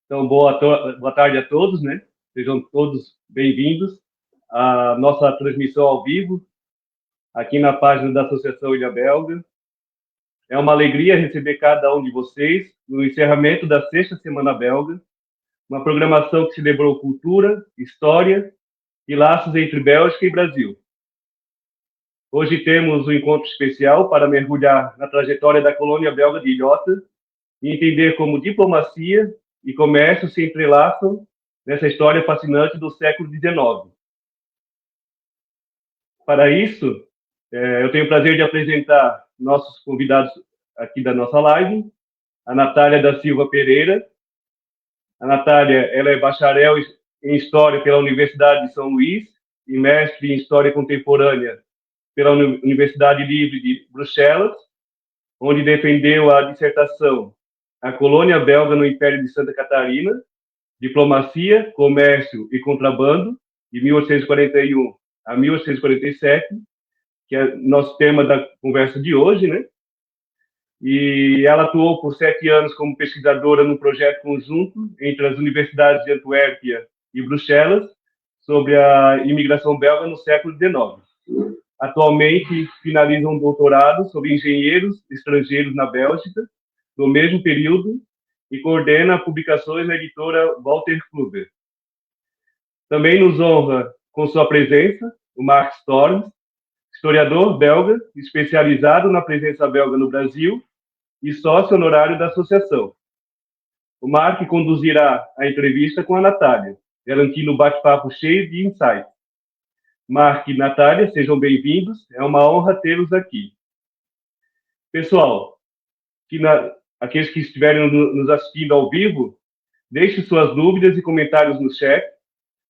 Então, boa tarde a todos, né? Sejam todos bem-vindos à nossa transmissão ao vivo, aqui na página da Associação Ilha Belga. É uma alegria receber cada um de vocês no encerramento da 6ª Semana Belga, uma programação que celebrou cultura, história e laços entre Bélgica e Brasil. Hoje temos um encontro especial para mergulhar na trajetória da colônia belga de Ilhota e entender como diplomacia e comércio se entrelaçam nessa história fascinante do século XIX. Para isso, eu tenho o prazer de apresentar nossos convidados aqui da nossa live, a Natália da Silva Pereira. A Natália, ela é bacharel em História pela Universidade de São Luís e mestre em História Contemporânea pela Universidade Livre de Bruxelas, onde defendeu a dissertação A Colônia Belga no Império de Santa Catarina, Diplomacia, Comércio e Contrabando, de 1841 a 1847, que é nosso tema da conversa de hoje, né? E ela atuou por 7 anos como pesquisadora num projeto conjunto entre as universidades de Antuérpia e Bruxelas sobre a imigração belga no século XIX. Atualmente, finaliza um doutorado sobre engenheiros estrangeiros na Bélgica, no mesmo período, e coordena publicações na editora Walter Kluber. Também nos honra com sua presença o Mark Storms, historiador belga, especializado na presença belga no Brasil e sócio honorário da associação. O Mark conduzirá a entrevista com a Natália, garantindo um bate-papo cheio de insights. Mark e Natália, sejam bem-vindos, é uma honra tê-los aqui. Pessoal, aqueles que estiverem nos assistindo ao vivo, deixe suas dúvidas e comentários no chat.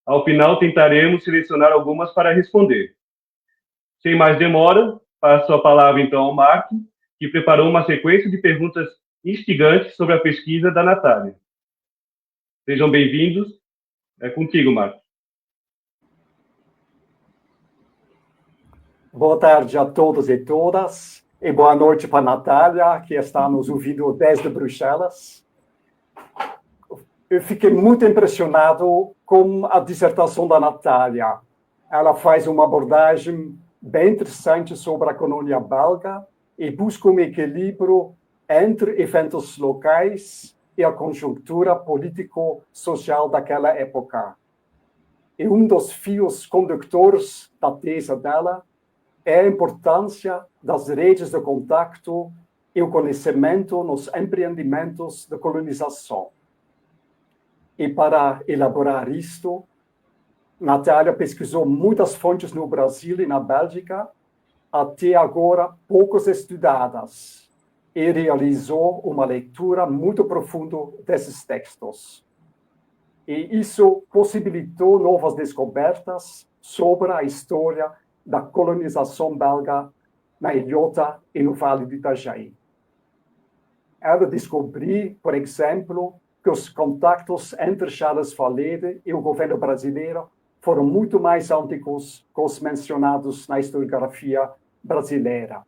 Ao final, tentaremos selecionar algumas para responder. Sem mais demora, passo a palavra, então, ao Mark, que preparou uma sequência de perguntas instigantes sobre a pesquisa da Natália. Sejam bem-vindos. É contigo, Mark. Boa tarde a todos e todas, e boa noite para a Natália, que está nos ouvindo desde Bruxelas. Eu fiquei muito impressionado com a dissertação da Natália. Ela faz uma abordagem bem interessante sobre a colônia belga e busca um equilíbrio entre eventos locais e a conjuntura político-social daquela época. E um dos fios condutores da tese dela é a importância das redes de contato e o conhecimento nos empreendimentos de colonização. E para elaborar isto, Natália pesquisou muitas fontes no Brasil e na Bélgica, até agora poucas estudadas, e realizou uma leitura muito profunda desses textos. E isso possibilitou novas descobertas sobre a história da colonização belga na Ilhota e no Vale do Itajaí. Ela descobriu, por exemplo, que os contactos entre Charles Valede e o governo brasileiro foram muito mais antigos que os mencionados na historiografia brasileira.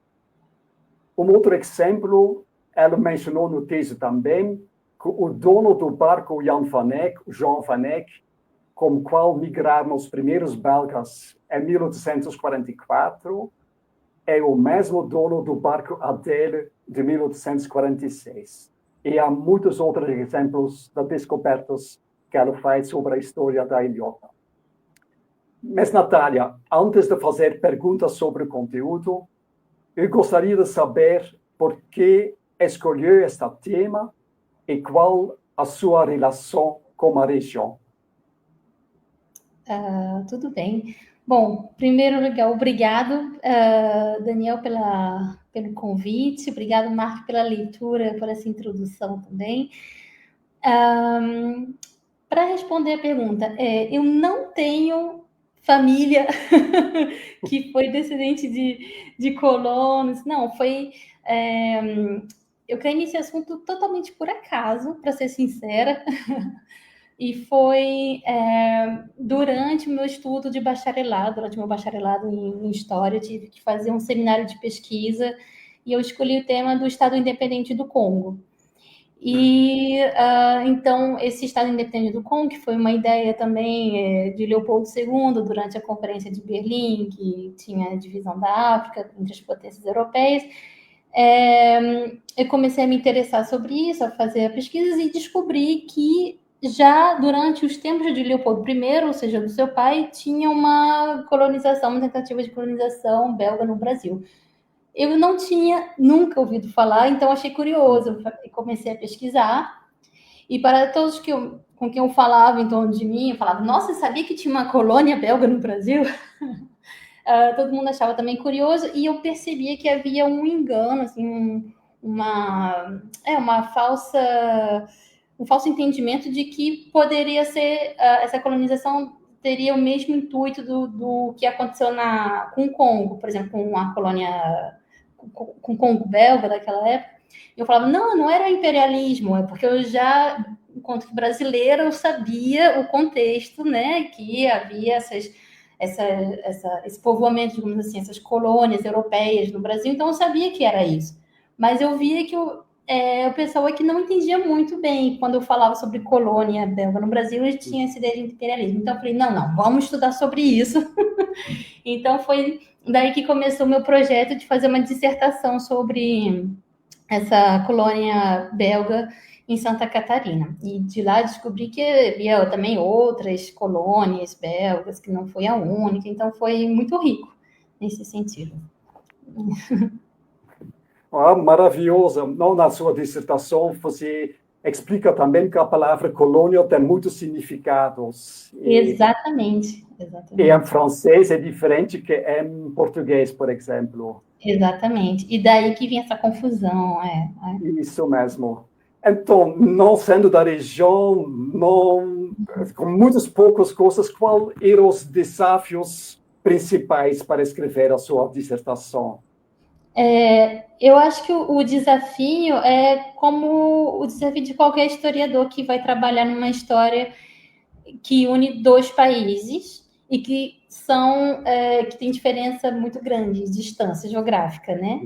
Um outro exemplo, ela mencionou no texto também, que o dono do barco Jan van Eyck, Jean van Eyck, com o qual migraram os primeiros belgas em 1844, é o mesmo dono do barco Adèle de 1846. E há muitos outros exemplos de descobertas que ela faz sobre a história da Ilhota. Mas, Natália, antes de fazer perguntas sobre o conteúdo, eu gostaria de saber por que escolheu este tema e qual a sua relação com a região. Tudo bem. Bom, em primeiro lugar, obrigado, Daniel, pelo convite, obrigado, Marco, pela leitura, por essa introdução também. Para responder a pergunta, eu não tenho família que foi descendente de colonos, não, foi... eu caí nesse assunto totalmente por acaso, para ser sincera. e foi durante o meu estudo de bacharelado, durante o meu bacharelado em História, eu tive que fazer um seminário de pesquisa e eu escolhi o tema do Estado Independente do Congo. E então esse Estado Independente do Congo, que foi uma ideia também de Leopoldo II durante a Conferência de Berlim, que tinha a divisão da África entre as potências europeias, eu comecei a me interessar sobre isso, a fazer pesquisas e descobri que já durante os tempos de Leopoldo I, ou seja, do seu pai, tinha uma colonização, uma tentativa de colonização belga no Brasil. Eu não tinha nunca ouvido falar, então achei curioso, comecei a pesquisar, e para todos com quem eu falava em torno de mim, eu falava, nossa, sabia que tinha uma colônia belga no Brasil? Todo mundo achava também curioso, e eu percebia que havia um engano, assim, um falso entendimento de que poderia ser, essa colonização teria o mesmo intuito do que aconteceu com o Congo, por exemplo, com a colônia, com o Congo belga daquela época. Eu falava, não era imperialismo, é porque eu já, enquanto brasileira, eu sabia o contexto, né, que havia esse povoamento, digamos assim, essas colônias europeias no Brasil, então eu sabia que era isso. Mas eu via que o pessoal aqui não entendia muito bem quando eu falava sobre colônia belga no Brasil, eles tinham essa ideia de imperialismo. Então eu falei, não, vamos estudar sobre isso. Então foi daí que começou o meu projeto de fazer uma dissertação sobre essa colônia belga em Santa Catarina. E de lá descobri que havia também outras colônias belgas, que não foi a única, então foi muito rico nesse sentido. Maravilhoso. Não, na sua dissertação, você explica também que a palavra colônia tem muitos significados. Exatamente. E em francês é diferente que em português, por exemplo. Exatamente. E daí que vinha essa confusão. Isso mesmo. Então, não sendo da região, com muitas poucas coisas, quais eram os desafios principais para escrever a sua dissertação? Eu acho que o desafio é como o desafio de qualquer historiador que vai trabalhar numa história que une dois países e que que tem diferença muito grande de distância geográfica, né?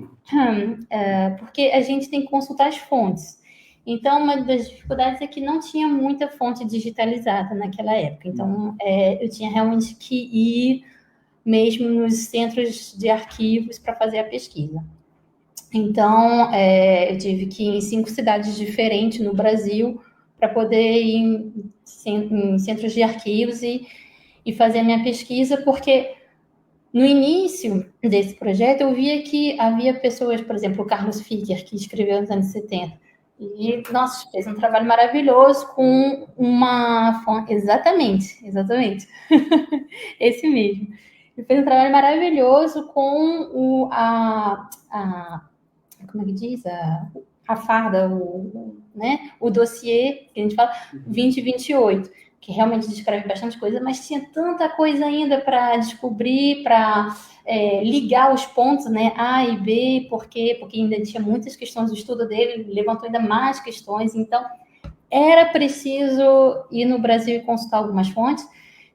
Porque a gente tem que consultar as fontes. Então, uma das dificuldades é que não tinha muita fonte digitalizada naquela época. Então, eu tinha realmente que ir mesmo nos centros de arquivos para fazer a pesquisa. Então, eu tive que ir em 5 cidades diferentes no Brasil para poder ir em centros de arquivos e fazer a minha pesquisa, porque no início desse projeto eu via que havia pessoas, por exemplo, o Carlos Ficker, que escreveu nos anos 70, e, nossa, fez um trabalho maravilhoso com uma fonte. Exatamente. Esse mesmo. Ele fez um trabalho maravilhoso com como é que diz? A farda, né? O dossiê, que a gente fala, 2028, que realmente descreve bastante coisa, mas tinha tanta coisa ainda para descobrir, para ligar os pontos, né? A e B, por quê? Porque ainda tinha muitas questões do estudo dele, levantou ainda mais questões, então era preciso ir no Brasil e consultar algumas fontes.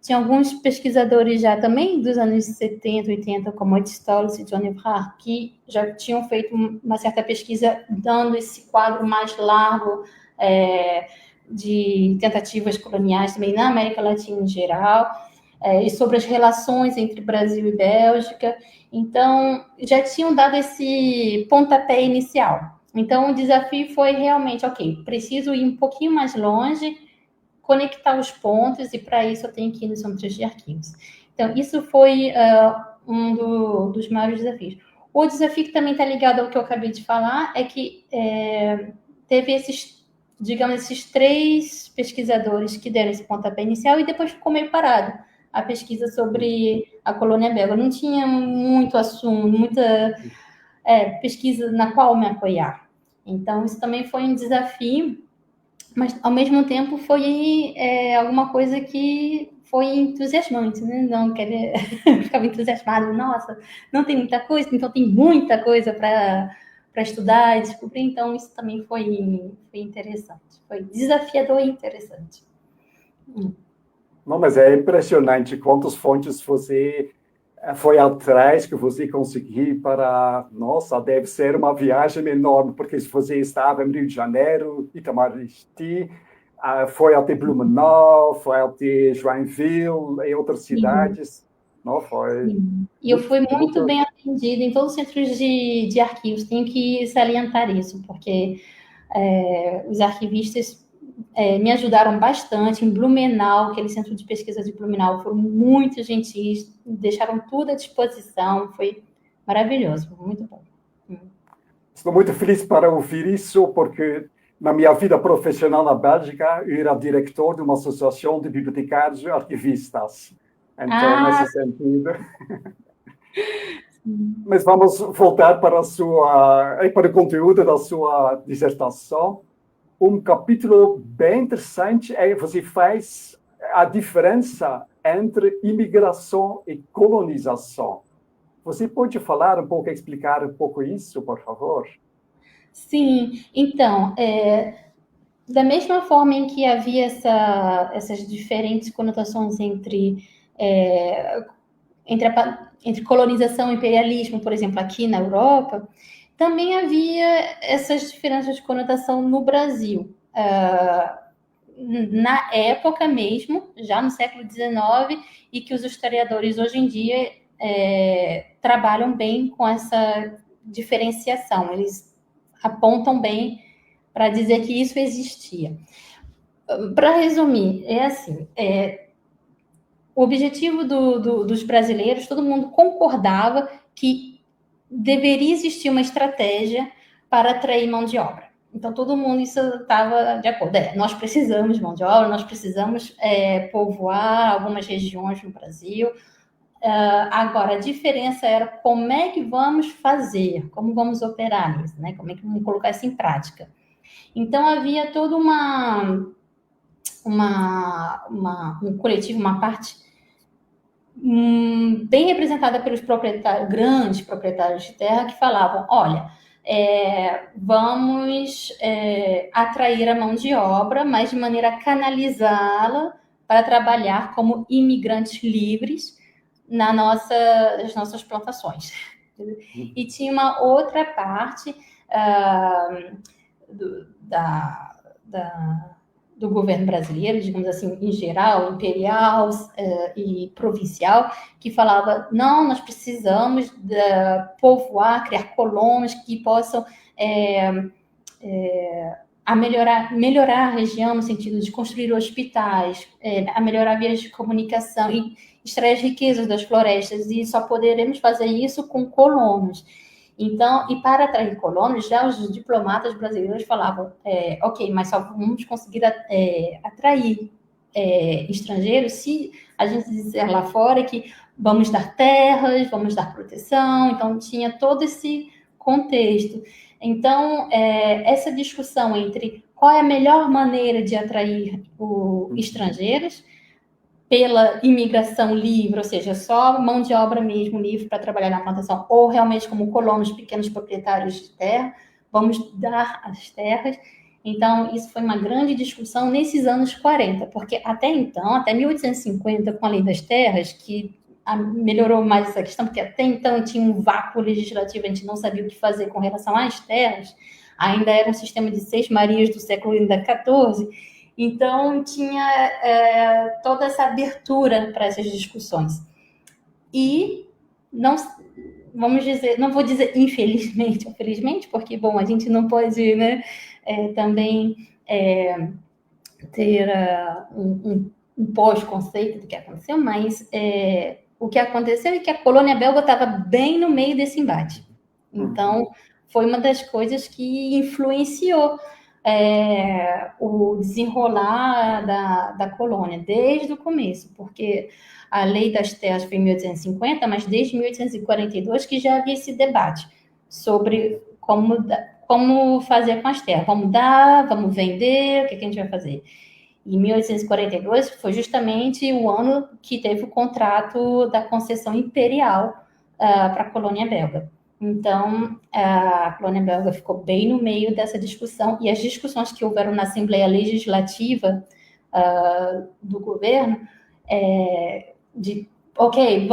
Tinha alguns pesquisadores já também dos anos 70, 80, como Ed Stolz e John Evrard, que já tinham feito uma certa pesquisa dando esse quadro mais largo de tentativas coloniais também na América Latina em geral, e sobre as relações entre Brasil e Bélgica. Então, já tinham dado esse pontapé inicial. Então, o desafio foi realmente, ok, preciso ir um pouquinho mais longe, conectar os pontos, e para isso eu tenho que ir nos centros de arquivos. Então, isso foi um dos maiores desafios. O desafio que também está ligado ao que eu acabei de falar é que teve esses 3 pesquisadores que deram esse pontapé inicial e depois ficou meio parado a pesquisa sobre a colônia belga. Não tinha muito assunto, muita pesquisa na qual me apoiar. Então, isso também foi um desafio, mas, ao mesmo tempo, foi alguma coisa que foi entusiasmante, né? Não querer ficava entusiasmado, nossa, não tem muita coisa, então tem muita coisa para estudar e descobrir, então isso também foi interessante, foi desafiador e interessante. Não, mas é impressionante quantas fontes você foi atrás que você conseguiu para... Nossa, deve ser uma viagem enorme, porque se você estava em Rio de Janeiro, Itamaraty, foi até Blumenau, foi até Joinville e outras cidades. Não, foi Sim. E eu muito, fui muito muito... bem atendida em todos os centros de arquivos. Tenho que salientar isso, porque os arquivistas me ajudaram bastante. Em Blumenau, aquele centro de pesquisa de Blumenau, foram muito gentis, deixaram tudo à disposição. Foi maravilhoso, muito bom. Estou muito feliz para ouvir isso, porque na minha vida profissional na Bélgica, eu era diretor de uma associação de bibliotecários e arquivistas. Então, nesse sentido... Mas vamos voltar para para o conteúdo da sua dissertação. Um capítulo bem interessante é que você faz a diferença entre imigração e colonização. Você pode falar um pouco, explicar um pouco isso, por favor? Sim, então, da mesma forma em que havia essas diferentes conotações entre colonização e imperialismo, por exemplo, aqui na Europa, também havia essas diferenças de conotação no Brasil. Na época mesmo, já no século XIX, e que os historiadores hoje em dia trabalham bem com essa diferenciação. Eles apontam bem para dizer que isso existia. Para resumir, é assim, o objetivo dos brasileiros, todo mundo concordava que deveria existir uma estratégia para atrair mão de obra. Então, todo mundo isso estava de acordo. Nós precisamos de mão de obra, nós precisamos povoar algumas regiões no Brasil. Agora, a diferença era como é que vamos fazer, como vamos operar isso, né? Como é que vamos colocar isso em prática. Então, havia toda um coletivo, uma parte bem representada pelos grandes proprietários de terra, que falavam, olha, vamos atrair a mão de obra, mas de maneira a canalizá-la para trabalhar como imigrantes livres nas nossas plantações. E tinha uma outra parte do governo brasileiro, digamos assim, em geral, imperial e provincial, que falava, não, nós precisamos povoar, criar colônias que possam melhorar a região no sentido de construir hospitais, a melhorar vias de comunicação e extrair as riquezas das florestas, e só poderemos fazer isso com colonos. Então, e para atrair colonos, já os diplomatas brasileiros falavam, ok, mas só vamos conseguir atrair estrangeiros se a gente disser lá fora que vamos dar terras, vamos dar proteção. Então, tinha todo esse contexto. Então, essa discussão entre qual é a melhor maneira de atrair estrangeiros pela imigração livre, ou seja, só mão de obra mesmo livre para trabalhar na plantação, ou realmente como colonos, pequenos proprietários de terra, vamos dar as terras. Então, isso foi uma grande discussão nesses anos 40, porque até então, até 1850, com a Lei das Terras, que melhorou mais essa questão, porque até então tinha um vácuo legislativo, a gente não sabia o que fazer com relação às terras, ainda era um sistema de 6 marias do século XIV, então tinha toda essa abertura para essas discussões. E não, vamos dizer, não vou dizer infelizmente ou felizmente, porque, bom, a gente não pode, né, também ter um pós-conceito do que aconteceu, mas o que aconteceu é que a colônia belga estava bem no meio desse embate. Então, foi uma das coisas que influenciou o desenrolar da colônia, desde o começo, porque a Lei das Terras foi em 1850, mas desde 1842 que já havia esse debate sobre como fazer com as terras. Vamos dar, vamos vender, o que a gente vai fazer? Em 1842 foi justamente o ano que teve o contrato da concessão imperial para a colônia belga. Então, a colônia belga ficou bem no meio dessa discussão, e as discussões que houveram na Assembleia Legislativa do governo, de, ok,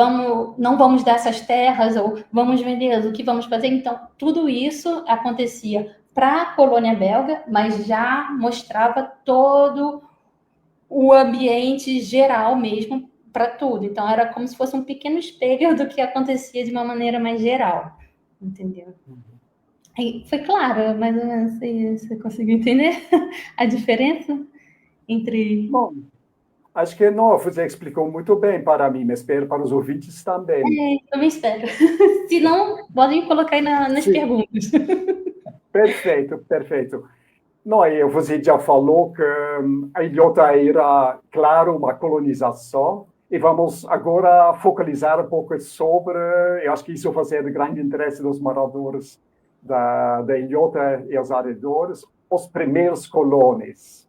não vamos dar essas terras, ou vamos vender, o que vamos fazer? Então, tudo isso acontecia para a colônia belga, mas já mostrava todo o ambiente geral mesmo para tudo. Então, era como se fosse um pequeno espelho do que acontecia de uma maneira mais geral, entendeu? Foi claro, mais ou menos, você conseguiu entender a diferença entre... Bom, acho que não, você explicou muito bem para mim, mas espero para os ouvintes também. Também espero. Se não, podem colocar aí nas Sim. perguntas. Perfeito, perfeito. Não, você já falou que a ilhota era, claro, uma colonização, e vamos agora focalizar um pouco sobre, eu acho que isso vai ser de grande interesse dos moradores da ilhota e os arredores, os primeiros colonos.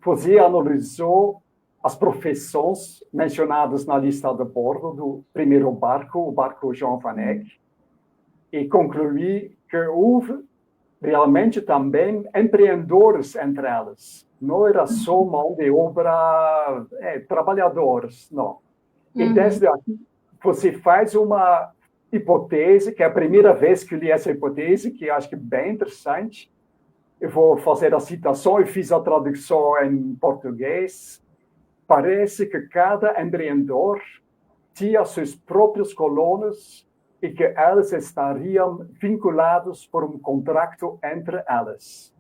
Você analisou as profissões mencionadas na lista de bordo do primeiro barco, o barco Jean Van Eyck, e concluí que houve realmente também empreendedores entre elas. Não era só mão de obra, trabalhadores, não. E desde aqui, você faz uma hipótese, que é a primeira vez que eu li essa hipótese, que eu acho que é bem interessante. Eu vou fazer a citação, eu fiz a tradução em português. Parece que cada empreendedor tinha seus próprios colonos e que elas estariam vinculados por um contrato entre elas.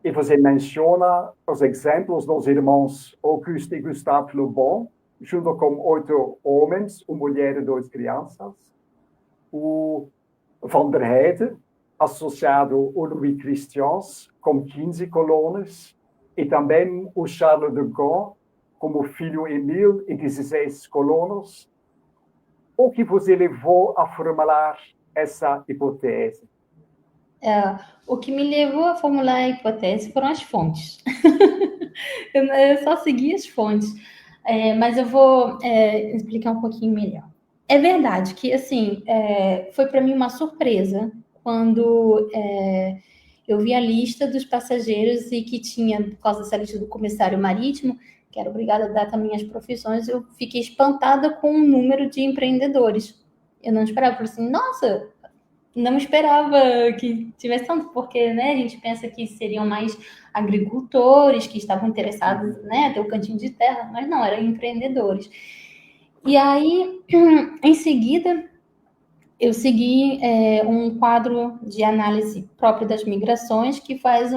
E você menciona os exemplos dos irmãos Auguste e Gustave Le Bon, junto com 8 homens, uma mulher e 2 crianças. O Van der Heide, associado ao Louis Christians, com 15 colonos. E também o Charles de Gaulle, como filho Emile e 16 colonos. O que você levou a formular essa hipótese? O que me levou a formular a hipótese foram as fontes. Eu só segui as fontes. Mas eu vou explicar um pouquinho melhor. É verdade que, assim, foi para mim uma surpresa quando eu vi a lista dos passageiros e que tinha, por causa dessa lista do comissário marítimo, que era obrigada a dar também as profissões, eu fiquei espantada com o número de empreendedores. Eu não esperava, eu falei assim, nossa, não esperava que tivesse tanto, porque, né, a gente pensa que seriam mais agricultores que estavam interessados, né, ter um cantinho de terra, mas não, eram empreendedores. E aí, em seguida, eu segui um quadro de análise próprio das migrações que faz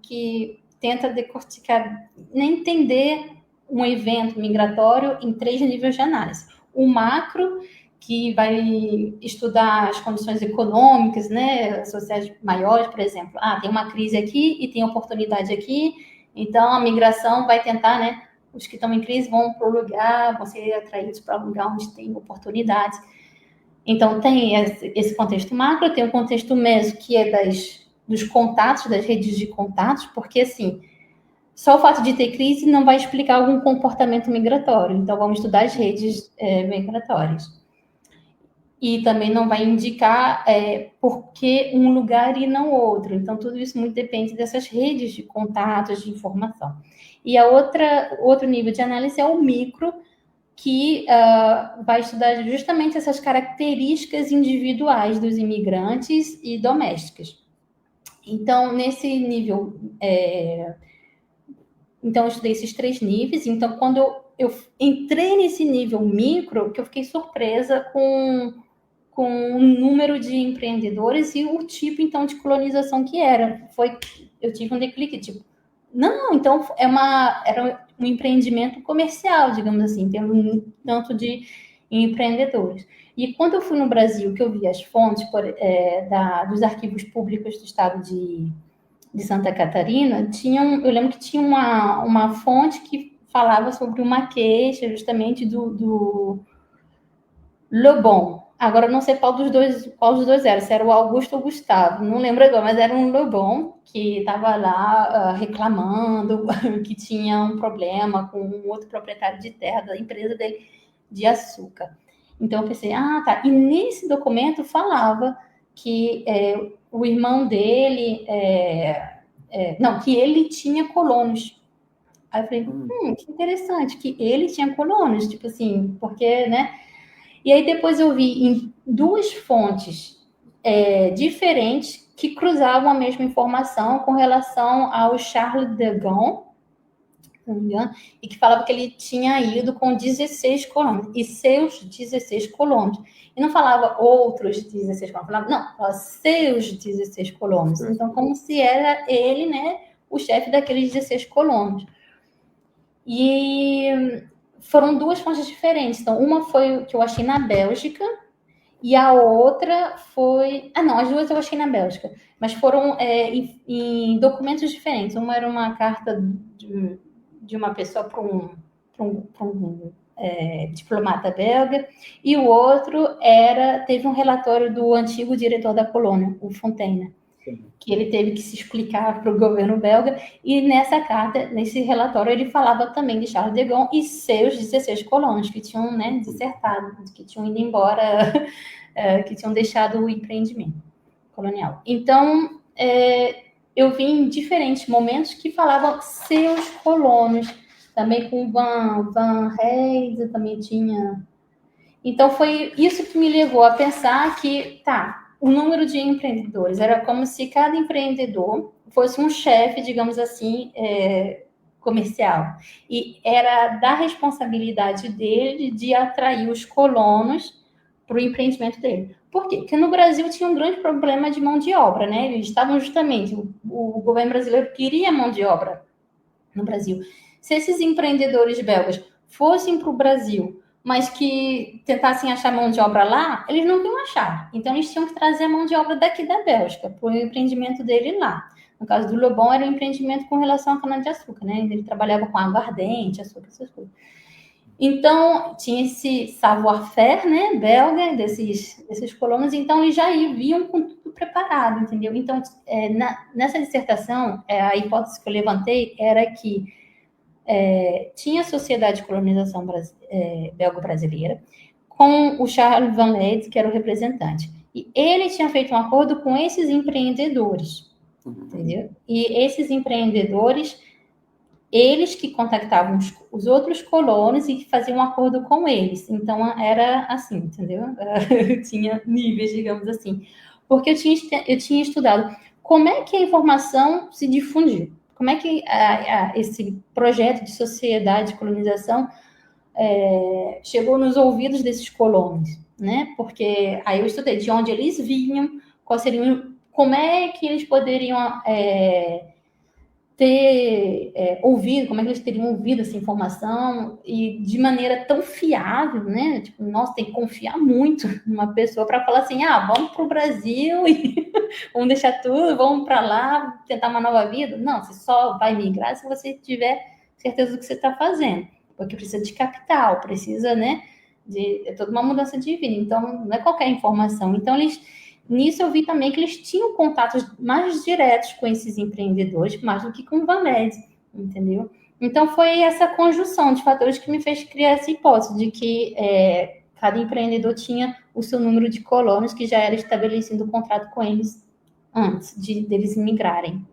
que tenta decorticar, entender um evento migratório em 3 níveis de análise. O macro, que vai estudar as condições econômicas, né, sociais maiores, por exemplo. Tem uma crise aqui e tem oportunidade aqui, então a migração vai tentar, né, os que estão em crise vão para o lugar, vão ser atraídos para um lugar onde tem oportunidades. Então, tem esse contexto macro, tem o contexto meso, que é dos contatos, das redes de contatos, porque, assim, só o fato de ter crise não vai explicar algum comportamento migratório. Então, vamos estudar as redes migratórias. E também não vai indicar por que um lugar e não outro. Então, tudo isso muito depende dessas redes de contatos, de informação. E outro nível de análise é o micro, que vai estudar justamente essas características individuais dos imigrantes e domésticas. Então, nesse nível... Então, eu estudei esses 3 níveis. Então, quando eu entrei nesse nível micro, que eu fiquei surpresa com o número de empreendedores e o tipo, então, de colonização que era. Eu tive um declique, tipo, não, então era um empreendimento comercial, digamos assim, tem um tanto de empreendedores. E quando eu fui no Brasil, que eu vi as fontes dos arquivos públicos do estado de Santa Catarina, eu lembro que tinha uma fonte que falava sobre uma queixa justamente do Le Bon. Agora, eu não sei qual dos dois era, se era o Augusto ou o Gustavo, não lembro agora, mas era um Le Bon que estava lá reclamando que tinha um problema com um outro proprietário de terra da empresa dele de açúcar. Então, eu pensei, tá. E nesse documento falava que o irmão dele... que ele tinha colonos. Aí eu falei, que interessante, que ele tinha colônias, tipo assim, porque, né? E aí depois eu vi em duas fontes diferentes que cruzavam a mesma informação com relação ao Charles de Gaulle, e que falava que ele tinha ido com 16 colonos, e seus 16 colonos. E não falava outros 16 colonos, falava seus 16 colonos. Então, como se era ele, né, o chefe daqueles 16 colonos. E foram duas fontes diferentes. Então, uma foi o que eu achei na Bélgica, e a outra foi... não, as duas eu achei na Bélgica, mas foram em documentos diferentes. Uma era uma carta de uma pessoa para um diplomata belga, e o outro teve um relatório do antigo diretor da colônia, o Fontaine, que ele teve que se explicar para o governo belga, e nessa carta, nesse relatório, ele falava também de Charles de Gaulle e seus 16 colonos que tinham, né, dissertado, que tinham ido embora, que tinham deixado o empreendimento colonial. Então, eu vi em diferentes momentos que falavam seus colonos, também com Van Heyse, também tinha... Então, foi isso que me levou a pensar que, o número de empreendedores era como se cada empreendedor fosse um chefe, digamos assim, comercial. E era da responsabilidade dele de atrair os colonos para o empreendimento dele. Por quê? Porque no Brasil tinha um grande problema de mão de obra, né? Eles estavam justamente... O governo brasileiro queria mão de obra no Brasil. Se esses empreendedores belgas fossem para o Brasil, mas que tentassem achar mão de obra lá, eles não iam achar. Então, eles tinham que trazer a mão de obra daqui da Bélgica, para o empreendimento dele lá. No caso do Le Bon, era um empreendimento com relação à cana-de-açúcar, né? Ele trabalhava com aguardente, açúcar, essas coisas. Então, tinha esse savoir-faire, né, belga, desses colonos, então eles já vinham com tudo preparado, entendeu? Então, nessa dissertação, a hipótese que eu levantei era que tinha a Sociedade de Colonização Belgo-Brasileira, com o Charles Van Leyden, que era o representante. E ele tinha feito um acordo com esses empreendedores, entendeu? E esses empreendedores, eles que contactavam os outros colonos e faziam um acordo com eles. Então, era assim, entendeu? Tinha níveis, digamos assim. Porque eu tinha estudado como é que a informação se difundiu. Como é que esse projeto de sociedade de colonização chegou nos ouvidos desses colonos, né? Porque aí eu estudei de onde eles vinham, como é que eles poderiam ter ouvido, como é que eles teriam ouvido essa informação e de maneira tão fiável, né? Tipo, nossa, tem que confiar muito numa pessoa para falar assim, vamos para o Brasil e vamos deixar tudo, vamos para lá, tentar uma nova vida. Não, você só vai migrar se você tiver certeza do que você está fazendo, porque precisa de capital, precisa, né, de toda uma mudança de vida. Então, não é qualquer informação. Então, nisso eu vi também que eles tinham contatos mais diretos com esses empreendedores, mais do que com o Van Leyden, entendeu? Então, foi essa conjunção de fatores que me fez criar essa hipótese de que cada empreendedor tinha o seu número de colonos que já era estabelecido o contrato com eles antes deles migrarem.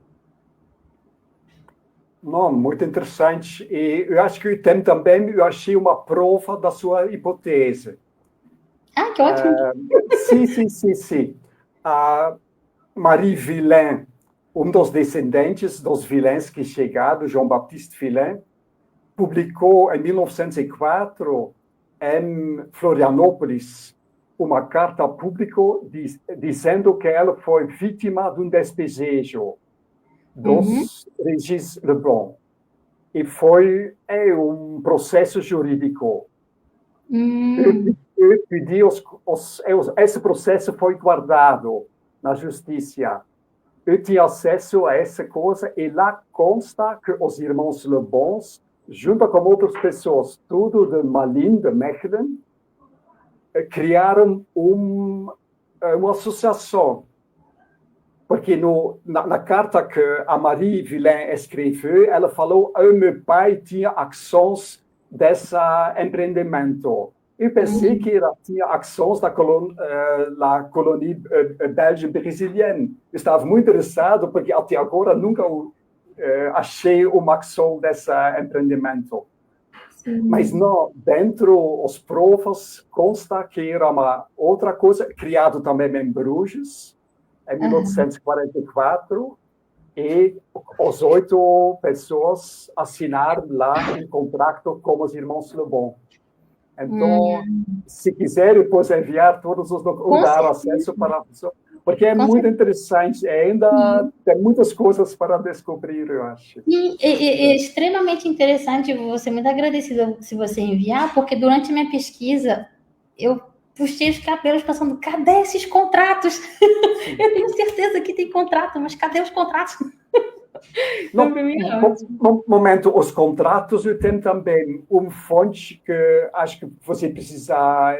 Não, muito interessante. E eu acho que eu achei uma prova da sua hipótese. Que ótimo. Sim. A Marie Villain, dos descendentes dos Villains que chegaram, Jean-Baptiste Villain, publicou em 1904 em Florianópolis uma carta pública dizendo que ela foi vítima de despejo dos Regis Leblanc. E foi um processo jurídico. Eu pedi esse processo foi guardado na justiça. Eu tinha acesso a essa coisa e lá consta que os irmãos Lebons, junto com outras pessoas, tudo de Malines, de Mechelen, criaram uma associação. Porque na carta que a Marie Villain escreveu, ela falou que meu pai tinha ações desse empreendimento. Eu pensei que ela tinha ações da colônia belga brasileira. Eu estava muito interessado, porque até agora nunca achei o maxon desse empreendimento. Sim. Mas não, dentro das provas consta que era uma outra coisa, criado também em Bruges, em 1844, e as 8 pessoas assinaram lá um contrato com os irmãos Le Bon. Então, se quiser, depois enviar todos os documentos, dar acesso para a pessoa, porque é muito interessante, ainda tem muitas coisas para descobrir, eu acho. Sim, é extremamente interessante, vou ser muito agradecida se você enviar, porque durante a minha pesquisa, eu puxei os cabelos pensando, cadê esses contratos? Eu tenho certeza que tem contrato, mas cadê os contratos? No momento, os contratos, eu tenho também fonte que acho que você precisa.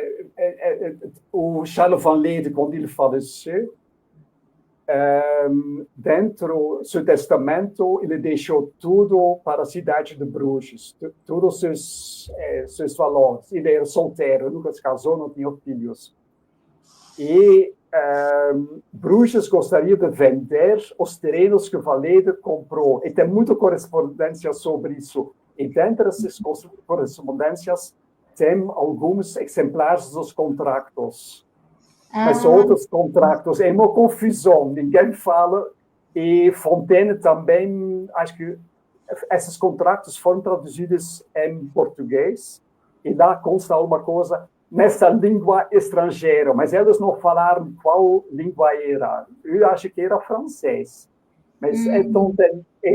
O Charles Van Lede, quando ele faleceu, dentro do seu testamento, ele deixou tudo para a cidade de Bruges, todos os seus valores. Ele era solteiro, nunca se casou, não tinha filhos. E Bruges gostaria de vender os terrenos que o Valede comprou. E tem muita correspondência sobre isso. E dentro dessas correspondências tem alguns exemplares dos contratos. Mas outros contratos, é uma confusão, ninguém fala. E Fontaine também, acho que esses contratos foram traduzidos em português. E lá consta alguma coisa nessa língua estrangeira, mas eles não falaram qual língua era. Eu acho que era francês. Mas então,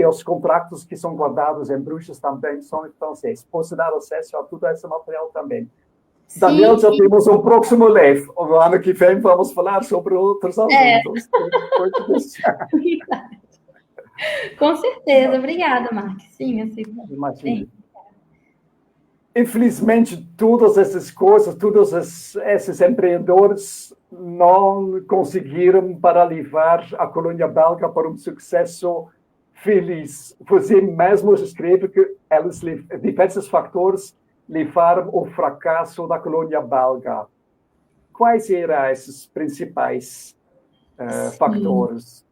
os contratos que são guardados em Bruges também são em francês. Posso dar acesso a todo esse material também. Sim. Daniel, já temos um próximo live. O ano que vem vamos falar sobre outros assuntos. Com certeza. Obrigada, Mark. Sim, assim. Imagina. Infelizmente, todas essas coisas, todos esses empreendedores não conseguiram para levar a colônia belga para um sucesso feliz. Você mesmo escreve que eles, diversos fatores levaram ao fracasso da colônia belga. Quais eram esses principais fatores?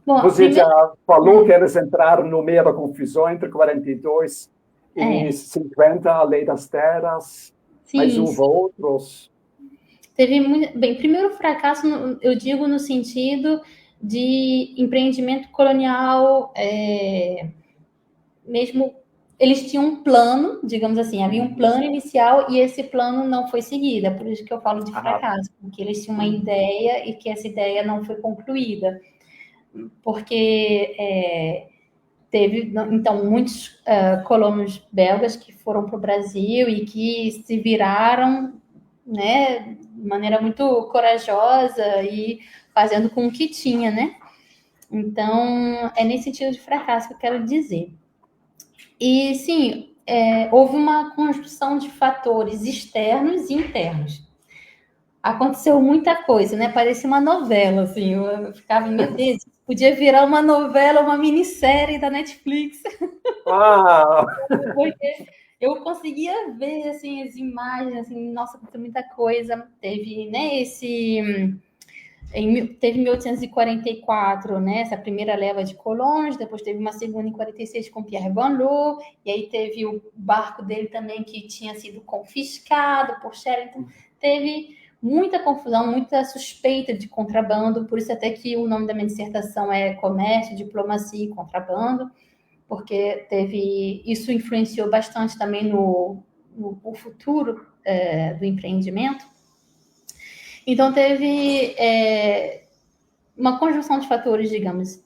Bom, você já falou que eles entraram no meio da confusão entre 42 e 50, a lei das terras, mas houve outros. Teve muito. Bem, primeiro fracasso, eu digo no sentido de empreendimento colonial, mesmo. Eles tinham um plano, digamos assim, havia um plano inicial e esse plano não foi seguido. É por isso que eu falo de fracasso, porque eles tinham uma ideia e que essa ideia não foi concluída. Porque teve, então, muitos colonos belgas que foram para o Brasil e que se viraram, né, de maneira muito corajosa e fazendo com o que tinha, né? Então, é nesse sentido de fracasso que eu quero dizer. E, sim, houve uma construção de fatores externos e internos. Aconteceu muita coisa, né? Parecia uma novela, assim. Eu ficava, meu Deus, podia virar uma novela, uma minissérie da Netflix. Porque eu conseguia ver, assim, as imagens, assim, nossa, aconteceu muita coisa. Teve, né, teve 1844, né, essa primeira leva de colônias, depois teve uma segunda em 46 com Pierre Van Loo, e aí teve o barco dele também que tinha sido confiscado por Scherer. Então, teve muita confusão, muita suspeita de contrabando, por isso até que o nome da minha dissertação é Comércio, Diplomacia e Contrabando, porque isso influenciou bastante também no futuro do empreendimento. Então, teve uma conjunção de fatores, digamos,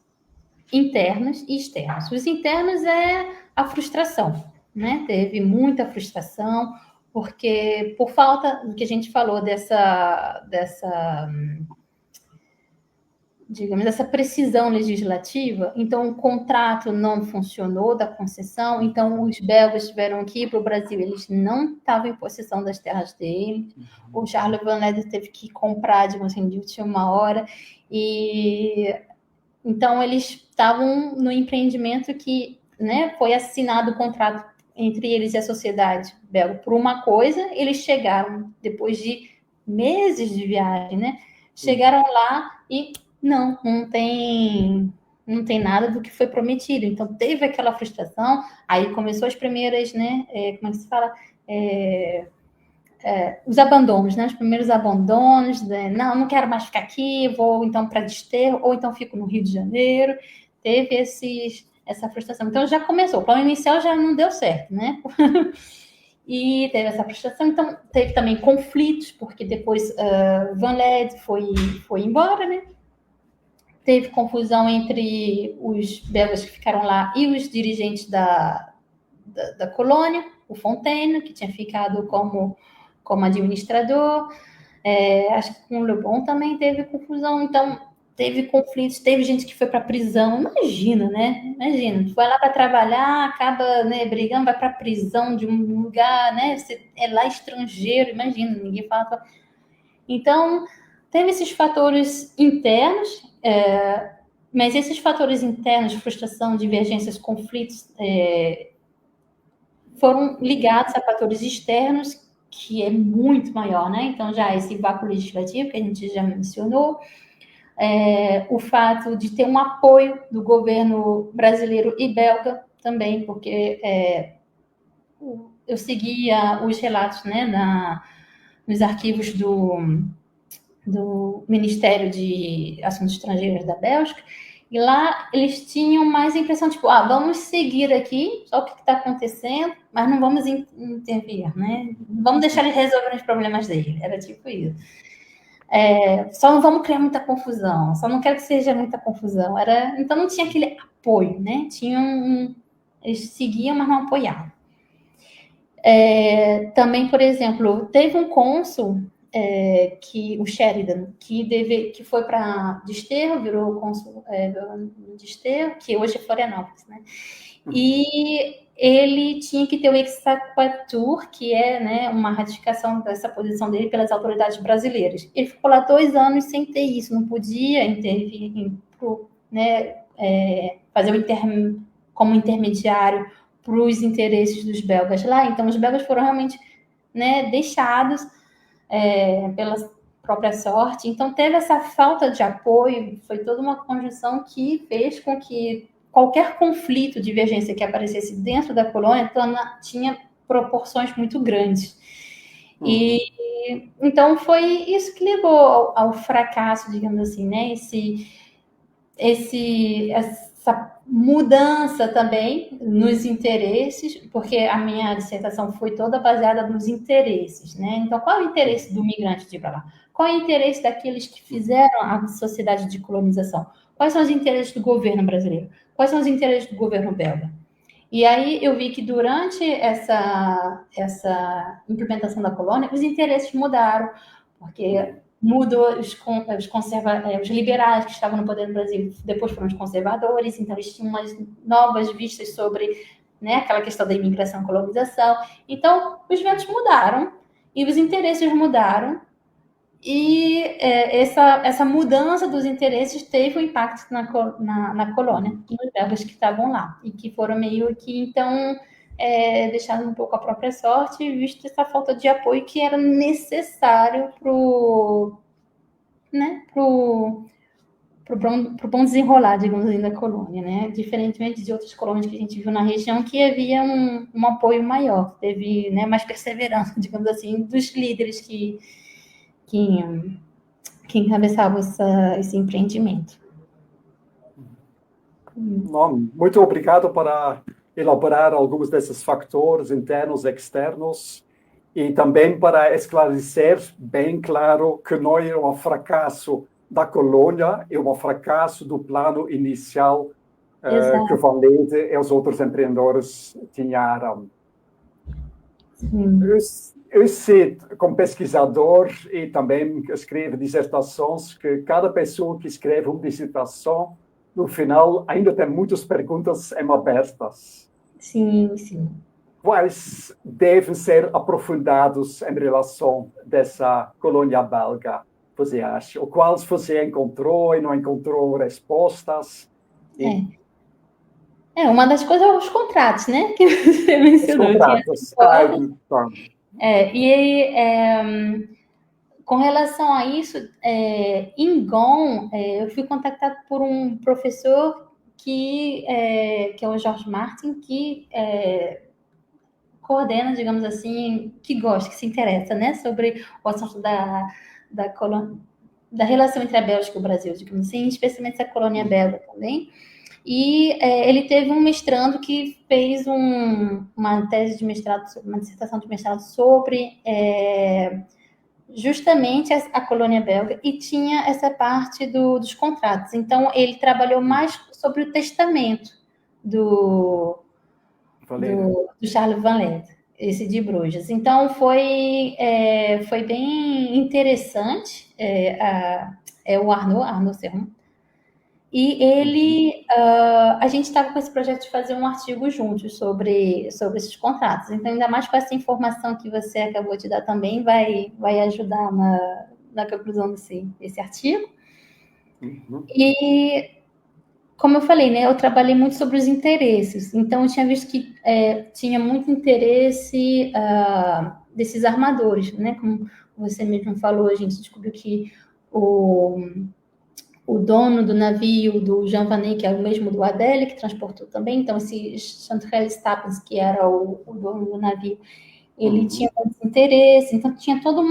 internos e externos. Os internos é a frustração, né? Teve muita frustração, porque por falta do que a gente falou digamos, dessa precisão legislativa, então o contrato não funcionou da concessão, então os belgas tiveram que ir para o Brasil, eles não estavam em possessão das terras deles, o Charles Van Lede teve que comprar, digamos assim, de última hora, e então eles estavam no empreendimento que, né, foi assinado o contrato entre eles e a sociedade belga por uma coisa, eles chegaram, depois de meses de viagem, né, chegaram lá e não tem não tem nada do que foi prometido. Então, teve aquela frustração, aí começou as primeiras, né, como é que se fala? Os abandonos, né? Os primeiros abandonos, não quero mais ficar aqui, vou então para Desterro, ou então fico no Rio de Janeiro. Teve essa frustração. Então, já começou. O plano inicial já não deu certo, né? E teve essa frustração. Então, teve também conflitos, porque depois Van Led foi embora, né? Teve confusão entre os belgas que ficaram lá e os dirigentes da colônia, o Fontaine, que tinha ficado como administrador. Acho que com o Le Bon também teve confusão. Então, teve conflitos, teve gente que foi para prisão. Imagina, né? Imagina, tu vai lá para trabalhar, acaba, né, brigando, vai para prisão de um lugar, né? Você é lá estrangeiro, imagina, ninguém fala. Então, teve esses fatores internos, mas esses fatores internos, frustração, divergências, conflitos, foram ligados a fatores externos, que é muito maior, né? Então, já esse vácuo legislativo, que a gente já mencionou, o fato de ter um apoio do governo brasileiro e belga também, porque eu seguia os relatos, né, nos arquivos do Ministério de Assuntos Estrangeiros da Bélgica, e lá eles tinham mais a impressão, tipo, vamos seguir aqui, só o que está acontecendo, mas não vamos intervir, né? Vamos deixar eles resolverem os problemas deles. Era tipo isso. Só não vamos criar muita confusão, só não quero que seja muita confusão. Então não tinha aquele apoio, né? Eles seguiam, mas não apoiavam. Também, por exemplo, teve um cônsul, o Sheridan, que foi para Desterro, virou cônsul de Desterro, que hoje é Florianópolis, né? E ele tinha que ter o exequatur, que é, né, uma ratificação dessa posição dele pelas autoridades brasileiras. Ele ficou lá 2 anos sem ter isso, não podia intervir, né, fazer como intermediário para os interesses dos belgas lá. Então, os belgas foram realmente, né, deixados pela própria sorte. Então, teve essa falta de apoio, foi toda uma conjunção que fez com que qualquer conflito, divergência que aparecesse dentro da colônia tinha proporções muito grandes. E então foi isso que levou ao fracasso, digamos assim, né? Essa mudança também nos interesses, porque a minha dissertação foi toda baseada nos interesses, né? Então, qual é o interesse do migrante de ir para lá? Qual é o interesse daqueles que fizeram a sociedade de colonização? Quais são os interesses do governo brasileiro? Quais são os interesses do governo belga? E aí eu vi que durante essa implementação da colônia, os interesses mudaram, porque mudou os liberais que estavam no poder no Brasil, depois foram os conservadores, então eles tinham umas novas vistas sobre, né, aquela questão da imigração e colonização. Então, os ventos mudaram e os interesses mudaram, e essa mudança dos interesses teve um impacto na colônia, nos belgas que estavam lá, e que foram meio que, então, deixados um pouco à própria sorte, visto essa falta de apoio que era necessário para o bom desenrolar, digamos assim, da colônia, né? Diferentemente de outras colônias que a gente viu na região, que havia um apoio maior, teve, né, mais perseverança, digamos assim, dos líderes que encabeçavam esse empreendimento. Não, muito obrigado para elaborar alguns desses fatores internos e externos e também para esclarecer bem claro que não é um fracasso da colônia, é um fracasso do plano inicial que Van Lede e os outros empreendedores tinham. Eu sei, como pesquisador e também escrevo dissertações, que cada pessoa que escreve uma dissertação, no final, ainda tem muitas perguntas abertas. Sim, sim. Quais devem ser aprofundados em relação dessa colônia belga, você acha? Ou quais você encontrou e não encontrou respostas? Uma das coisas é os contratos, né? Que você mencionou. Os contratos. E aí, com relação a isso, em Gon, eu fui contactado por um professor que é o George Martin, que coordena, digamos assim, que gosta, que se interessa, né, sobre o assunto da relação entre a Bélgica e o Brasil, digamos assim, especialmente a colônia belga também. E ele teve um mestrando que fez uma tese de mestrado, uma dissertação de mestrado sobre justamente a colônia belga, e tinha essa parte dos contratos. Então, ele trabalhou mais sobre o testamento do Charles Van Lede, esse de Bruges. Então, foi bem interessante o Arnaud Serron. E ele, a gente estava com esse projeto de fazer um artigo juntos sobre esses contratos. Então, ainda mais com essa informação que você acabou de dar também, vai ajudar na conclusão desse artigo. Uhum. E, como eu falei, né, eu trabalhei muito sobre os interesses. Então, eu tinha visto que tinha muito interesse desses armadores, né? Como você mesmo falou, a gente descobriu que o dono do navio, do Jean Vanet, que é o mesmo do Adele, que transportou também. Então, esse Chantrel Stappens, que era o dono do navio, ele tinha muito interesse. Então, tinha todo um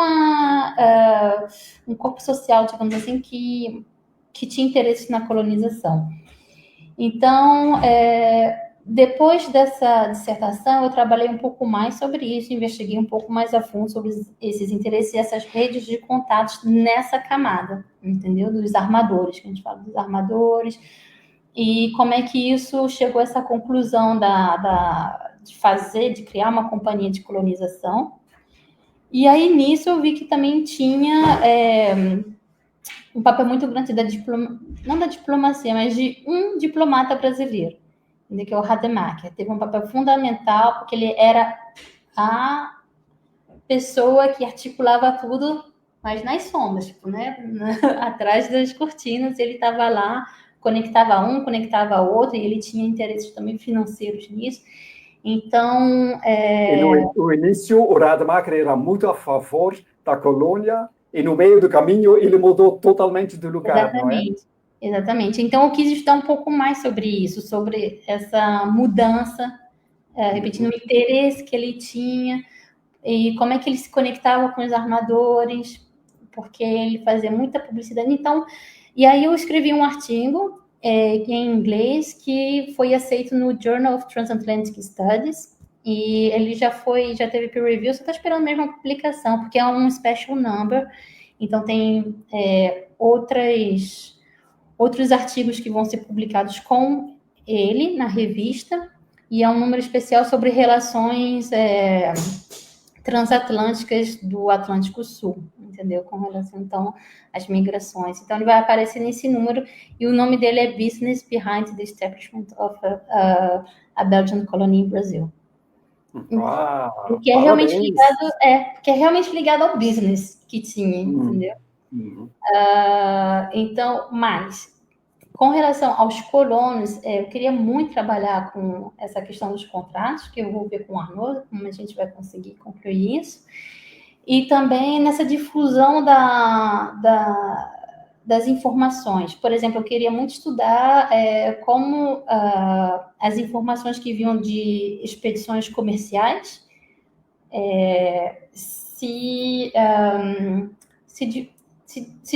corpo social, digamos assim, que tinha interesse na colonização. Então, depois dessa dissertação, eu trabalhei um pouco mais sobre isso, investiguei um pouco mais a fundo sobre esses interesses e essas redes de contatos nessa camada, entendeu? Dos armadores, que a gente fala dos armadores, e como é que isso chegou a essa conclusão de criar uma companhia de colonização. E aí, nisso, eu vi que também tinha um papel muito grande não da diplomacia, mas de um diplomata brasileiro, que é o Rademacher. Teve um papel fundamental, porque ele era a pessoa que articulava tudo, mas nas sombras, tipo, né? Atrás das cortinas, ele estava lá, conectava outro, e ele tinha interesses também financeiros nisso. Então... No início, o Rademacher era muito a favor da colônia, e no meio do caminho ele mudou totalmente de lugar, exatamente, não é? Exatamente. Então, eu quis estudar um pouco mais sobre isso, sobre essa mudança, repetindo o interesse que ele tinha, e como é que ele se conectava com os armadores, porque ele fazia muita publicidade. Então, e aí eu escrevi um artigo em inglês que foi aceito no Journal of Transatlantic Studies, e ele já teve peer review, só está esperando mesmo a publicação, porque é um special number, então tem outros artigos que vão ser publicados com ele na revista, e é um número especial sobre relações transatlânticas do Atlântico Sul, entendeu? Com relação, então, às migrações. Então, ele vai aparecer nesse número, e o nome dele é Business Behind the Establishment of a Belgian Colony in Brazil. Que é realmente ligado ao business que tinha, entendeu? Então, mas com relação aos colonos, eu queria muito trabalhar com essa questão dos contratos, que eu vou ver com o Arnaud, como a gente vai conseguir concluir isso, e também nessa difusão das informações. Por exemplo, eu queria muito estudar como as informações que vinham de expedições comerciais se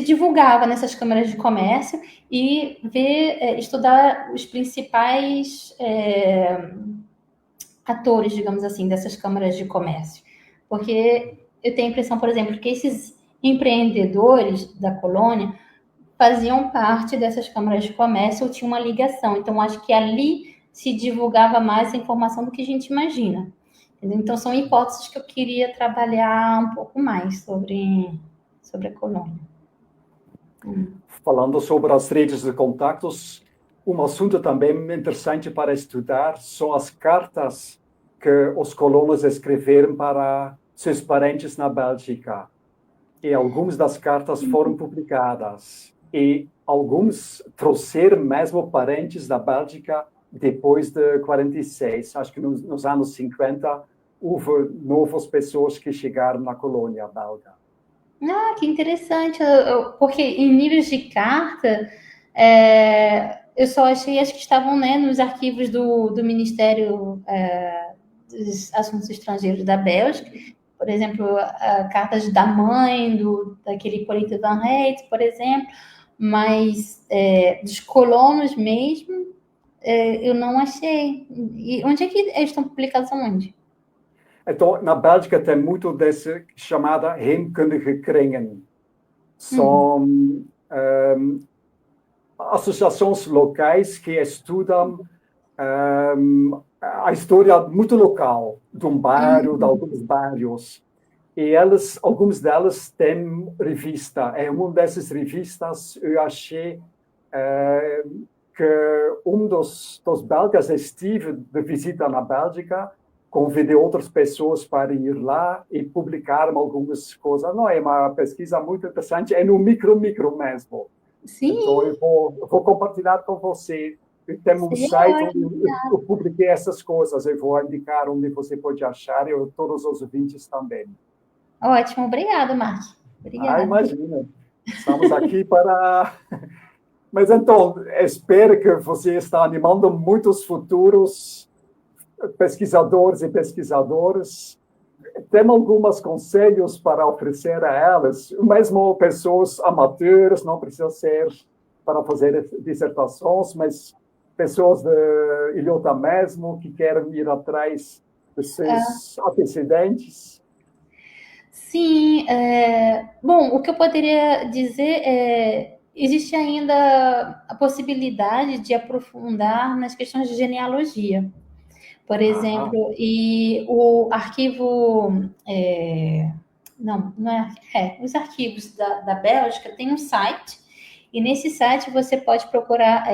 divulgava nessas câmaras de comércio, e estudar os principais atores, digamos assim, dessas câmaras de comércio. Porque eu tenho a impressão, por exemplo, que esses empreendedores da colônia faziam parte dessas câmaras de comércio ou tinham uma ligação. Então, acho que ali se divulgava mais a informação do que a gente imagina. Entendeu? Então, são hipóteses que eu queria trabalhar um pouco mais sobre a colônia. Falando sobre as redes de contatos, um assunto também interessante para estudar são as cartas que os colonos escreveram para seus parentes na Bélgica. E algumas das cartas foram publicadas. E alguns trouxeram mesmo parentes da Bélgica depois de 46. Acho que nos anos 50 houve novas pessoas que chegaram na colônia belga. Que interessante, porque em níveis de carta, eu só achei, acho que estavam, né, nos arquivos do Ministério dos Assuntos Estrangeiros da Bélgica, por exemplo, cartas da mãe, daquele Hippolyte van Heijt, por exemplo, mas dos colonos mesmo, eu não achei. E onde é que eles estão publicados onde? Então, na Bélgica tem muito dessa chamada heemkundige kringen. São associações locais que estudam a história muito local de um bairro, de alguns bairros. E algumas delas têm revista. Em uma dessas revistas, eu achei que dos belgas estive de visita na Bélgica, convidei outras pessoas para ir lá e publicar algumas coisas. Não, é uma pesquisa muito interessante, é no micro mesmo. Sim. Então, eu vou compartilhar com você. Eu tenho um site onde eu publiquei essas coisas. Eu vou indicar onde você pode achar e todos os ouvintes também. Ótimo, obrigada, Marcos. Obrigada. Imagina. Estamos aqui para... Mas, então, espero que você está animando muitos futuros pesquisadores e pesquisadoras. Tem alguns conselhos para oferecer a elas, mesmo pessoas amateuras, não precisa ser para fazer dissertações, mas pessoas de ilhota mesmo, que querem ir atrás de seus antecedentes. Sim, bom, o que eu poderia dizer é, existe ainda a possibilidade de aprofundar nas questões de genealogia. Por exemplo, e o arquivo... os arquivos da Bélgica tem um site, e nesse site você pode procurar...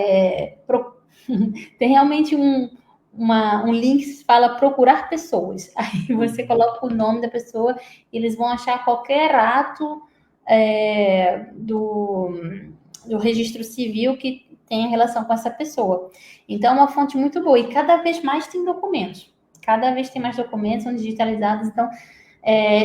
tem realmente um link que fala procurar pessoas. Aí você coloca o nome da pessoa e eles vão achar qualquer ato do registro civil que tenha relação com essa pessoa. Então, é uma fonte muito boa. E cada vez mais tem documentos. Cada vez tem mais documentos, são digitalizados. Então,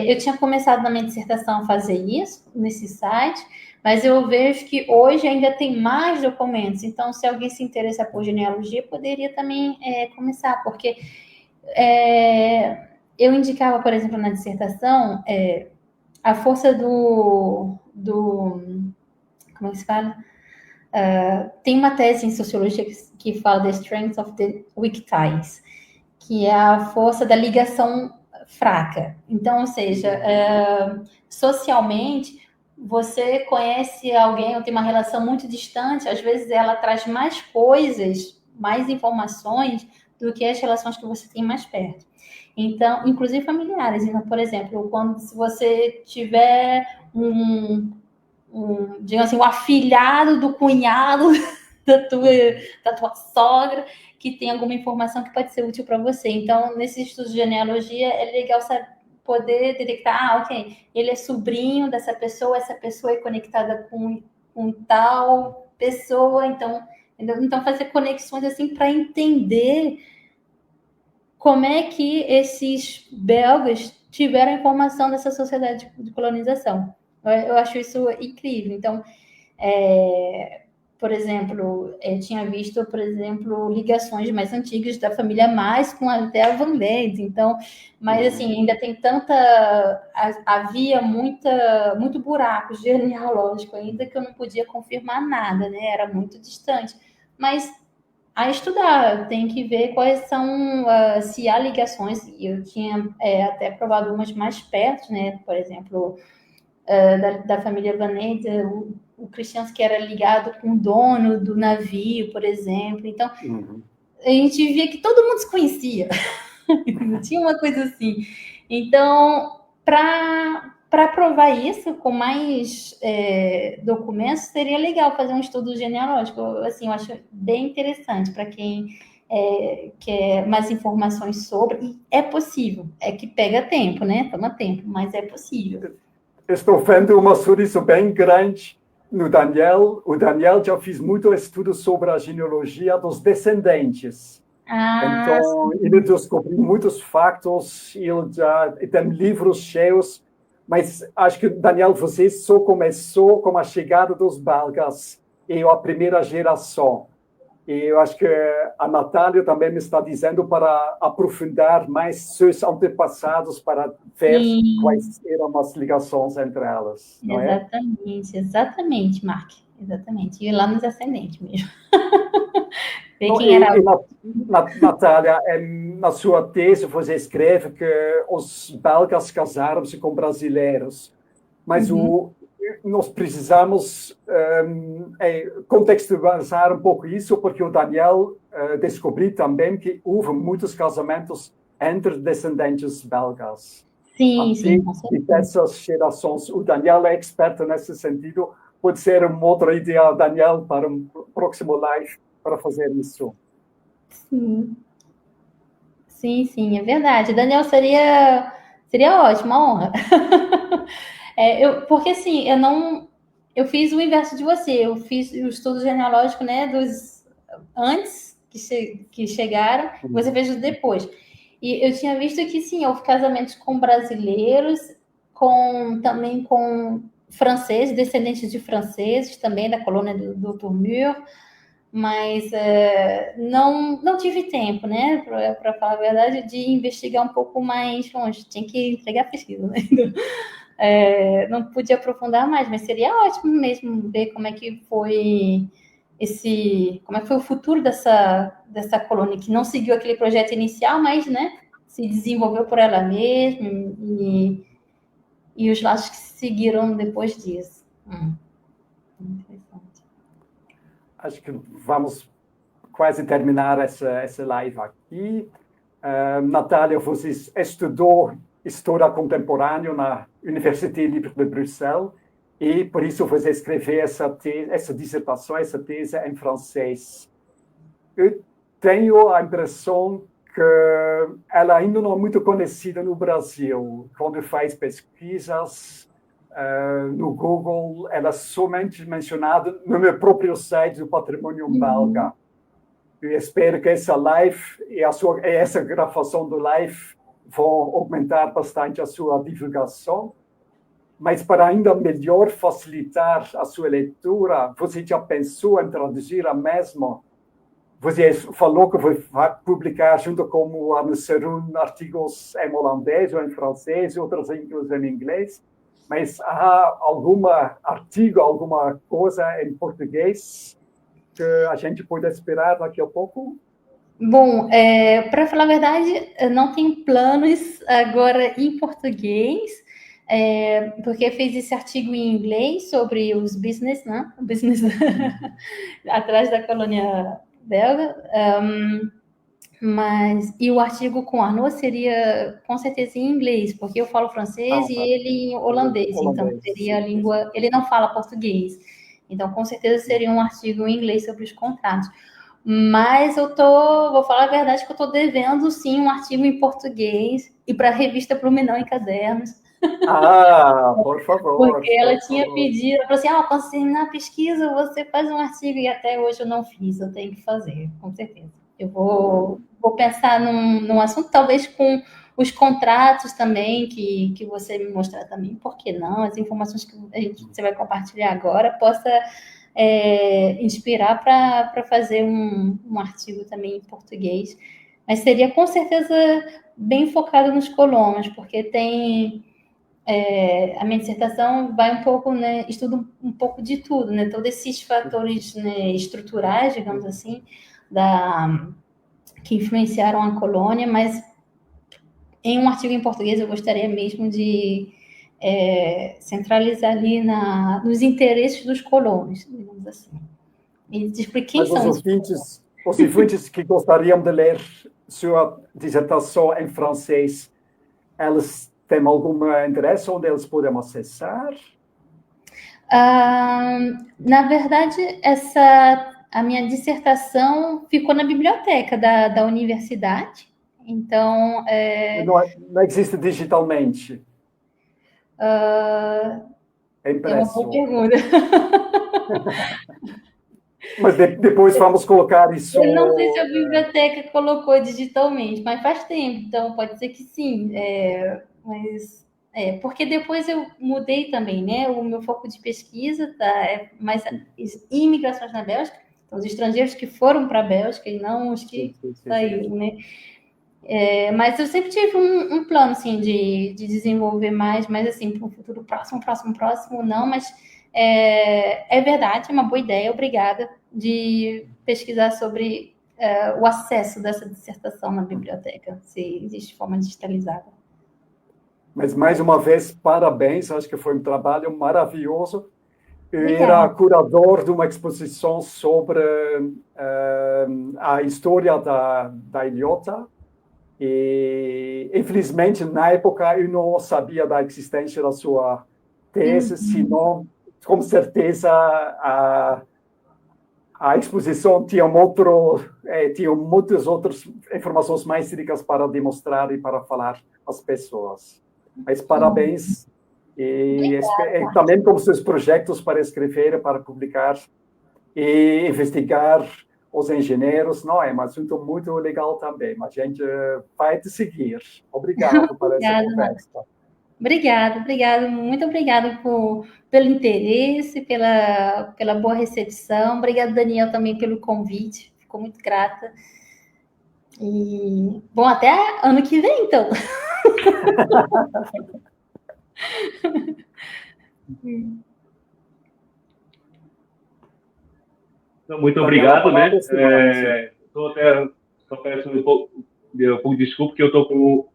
eu tinha começado na minha dissertação a fazer isso, nesse site, mas eu vejo que hoje ainda tem mais documentos. Então, se alguém se interessar por genealogia, poderia também começar, porque eu indicava, por exemplo, na dissertação, a força como é que se fala? Tem uma tese em sociologia que fala The Strength of the Weak Ties, que é a força da ligação fraca. Então, ou seja, socialmente, você conhece alguém ou tem uma relação muito distante, às vezes ela traz mais coisas, mais informações do que as relações que você tem mais perto. Então, inclusive familiares. Então, por exemplo, se você tiver digamos assim, o afilhado do cunhado da tua sogra, que tem alguma informação que pode ser útil para você. Então, nesse estudo de genealogia, é legal poder detectar, ok, ele é sobrinho dessa pessoa, essa pessoa é conectada com tal pessoa, então fazer conexões assim para entender como é que esses belgas tiveram informação dessa sociedade de colonização. Eu acho isso incrível. Então, por exemplo, eu tinha visto, por exemplo, ligações mais antigas da família Mais com até a Van Leyen. Então, mas assim, ainda tem havia muito buraco genealógico ainda que eu não podia confirmar nada, né? Era muito distante. Mas a estudar, tem que ver quais são, se há ligações. Eu tinha até provado umas mais perto, né? Por exemplo, da família Van Heijt, o Christians que era ligado com o dono do navio, por exemplo. Então, a gente via que todo mundo se conhecia. Não tinha uma coisa assim. Então, para provar isso com mais documentos, seria legal fazer um estudo genealógico. Assim, eu acho bem interessante para quem quer mais informações sobre. E é possível. É que pega tempo, né? Toma tempo, mas é possível. Estou vendo uma sorriso bem grande no Daniel. O Daniel já fez muito estudo sobre a genealogia dos descendentes. Então, ele descobriu muitos fatos, ele já tem livros cheios, mas acho que, Daniel, você só começou com a chegada dos belgas e a primeira geração. E eu acho que a Natália também me está dizendo para aprofundar mais seus antepassados, para ver quais eram as ligações entre elas, não é? Exatamente, Mark. Exatamente. E lá nos ascendentes mesmo. Ver Não, quem era... Natália, na sua tese você escreve que os belgas casaram-se com brasileiros, mas nós precisamos contextualizar um pouco isso, porque o Daniel descobriu também que houve muitos casamentos entre descendentes belgas. Sim, dessas gerações. O Daniel é experto nesse sentido. Pode ser uma outra ideia, Daniel, para um próximo live, para fazer isso. Sim, é verdade. Daniel, seria ótimo, uma honra. Porque assim, eu fiz o inverso de você. Eu fiz o estudo genealógico, né, dos antes que chegaram, você fez o depois. E eu tinha visto que sim, houve casamentos com brasileiros, também com franceses, descendentes de franceses, também da colônia do Tournure, mas não tive tempo, né, para falar a verdade, de investigar um pouco mais longe. Tinha que entregar a pesquisa, né? Não pude aprofundar mais, mas seria ótimo mesmo ver como é que foi o futuro dessa colônia, que não seguiu aquele projeto inicial, mas, né, se desenvolveu por ela mesma e os laços que seguiram depois disso. Interessante. Acho que vamos quase terminar essa live aqui. Natália, você estudou História Contemporânea na Université Libre de Bruxelas e, por isso, você escreveu essa dissertação, essa tese em francês. Eu tenho a impressão que ela ainda não é muito conhecida no Brasil. Quando faz pesquisas no Google, ela é somente mencionada no meu próprio site do Patrimônio Belga. Eu espero que essa live e essa gravação do live vão aumentar bastante a sua divulgação. Mas para ainda melhor facilitar a sua leitura, você já pensou em traduzir a mesma? Você falou que vai publicar junto com o Arno Serun artigos em holandês ou em francês, outros inclusive em inglês. Mas há algum artigo, alguma coisa em português que a gente pode esperar daqui a pouco? Bom, para falar a verdade, eu não tenho planos agora em português, porque fez esse artigo em inglês sobre os business, né? Business atrás da colônia belga. E o artigo com Arnaud seria com certeza em inglês, porque eu falo francês e ele em holandês, então seria a língua. Ele não fala português, então com certeza seria um artigo em inglês sobre os contratos. Mas vou falar a verdade que eu estou devendo sim um artigo em português e para a revista Pluminão em Cadernos. Por favor. Porque ela tinha pedido, ela falou assim: quando você terminar a pesquisa, você faz um artigo, e até hoje eu não fiz, eu tenho que fazer, com certeza. Eu vou pensar num assunto, talvez com os contratos também, que você me mostrar também, por que não? As informações que você vai compartilhar agora possa inspirar para fazer um artigo também em português. Mas seria com certeza bem focado nos colonos, porque tem... a minha dissertação vai um pouco, né, estuda um pouco de tudo, né, todos esses fatores, né, estruturais, digamos assim, que influenciaram a colônia, mas em um artigo em português eu gostaria mesmo de centralizar ali nos interesses dos colonos, digamos assim. E explicar quem são os ouvintes que gostariam de ler sua dissertação em francês, eles têm algum interesse onde eles podem acessar? Na verdade, a minha dissertação ficou na biblioteca da universidade. Então... Não existe digitalmente? É uma boa pergunta. Mas depois vamos colocar isso... Eu não sei se a biblioteca colocou digitalmente, mas faz tempo, então pode ser que sim. Porque depois eu mudei também, né? O meu foco de pesquisa tá mais em migrações na Bélgica, Então, os estrangeiros que foram para a Bélgica e não os que saíram, né? Mas eu sempre tive um plano, assim, de desenvolver mais, mas, assim, para um futuro próximo, não, mas é verdade, é uma boa ideia, obrigada, de pesquisar sobre o acesso dessa dissertação na biblioteca, se existe forma digitalizada. Mas, mais uma vez, parabéns, acho que foi um trabalho maravilhoso. Eu Obrigada. era curador de uma exposição sobre a história da ilhota, e, infelizmente, na época, eu não sabia da existência da sua tese, senão, com certeza, a exposição tinha muitas outras informações mais ricas para demonstrar e para falar às pessoas. Mas parabéns. E também com seus projetos para escrever, para publicar e investigar os engenheiros. Não, é um assunto muito legal também. A gente vai te seguir. Obrigado por essa conversa. Obrigada. Muito obrigada pelo interesse, pela boa recepção. Obrigada, Daniel, também pelo convite. Fico muito grata. E, bom, até ano que vem, então. Então, muito obrigado, né? Estou até só peço um pouco de desculpa, porque eu estou com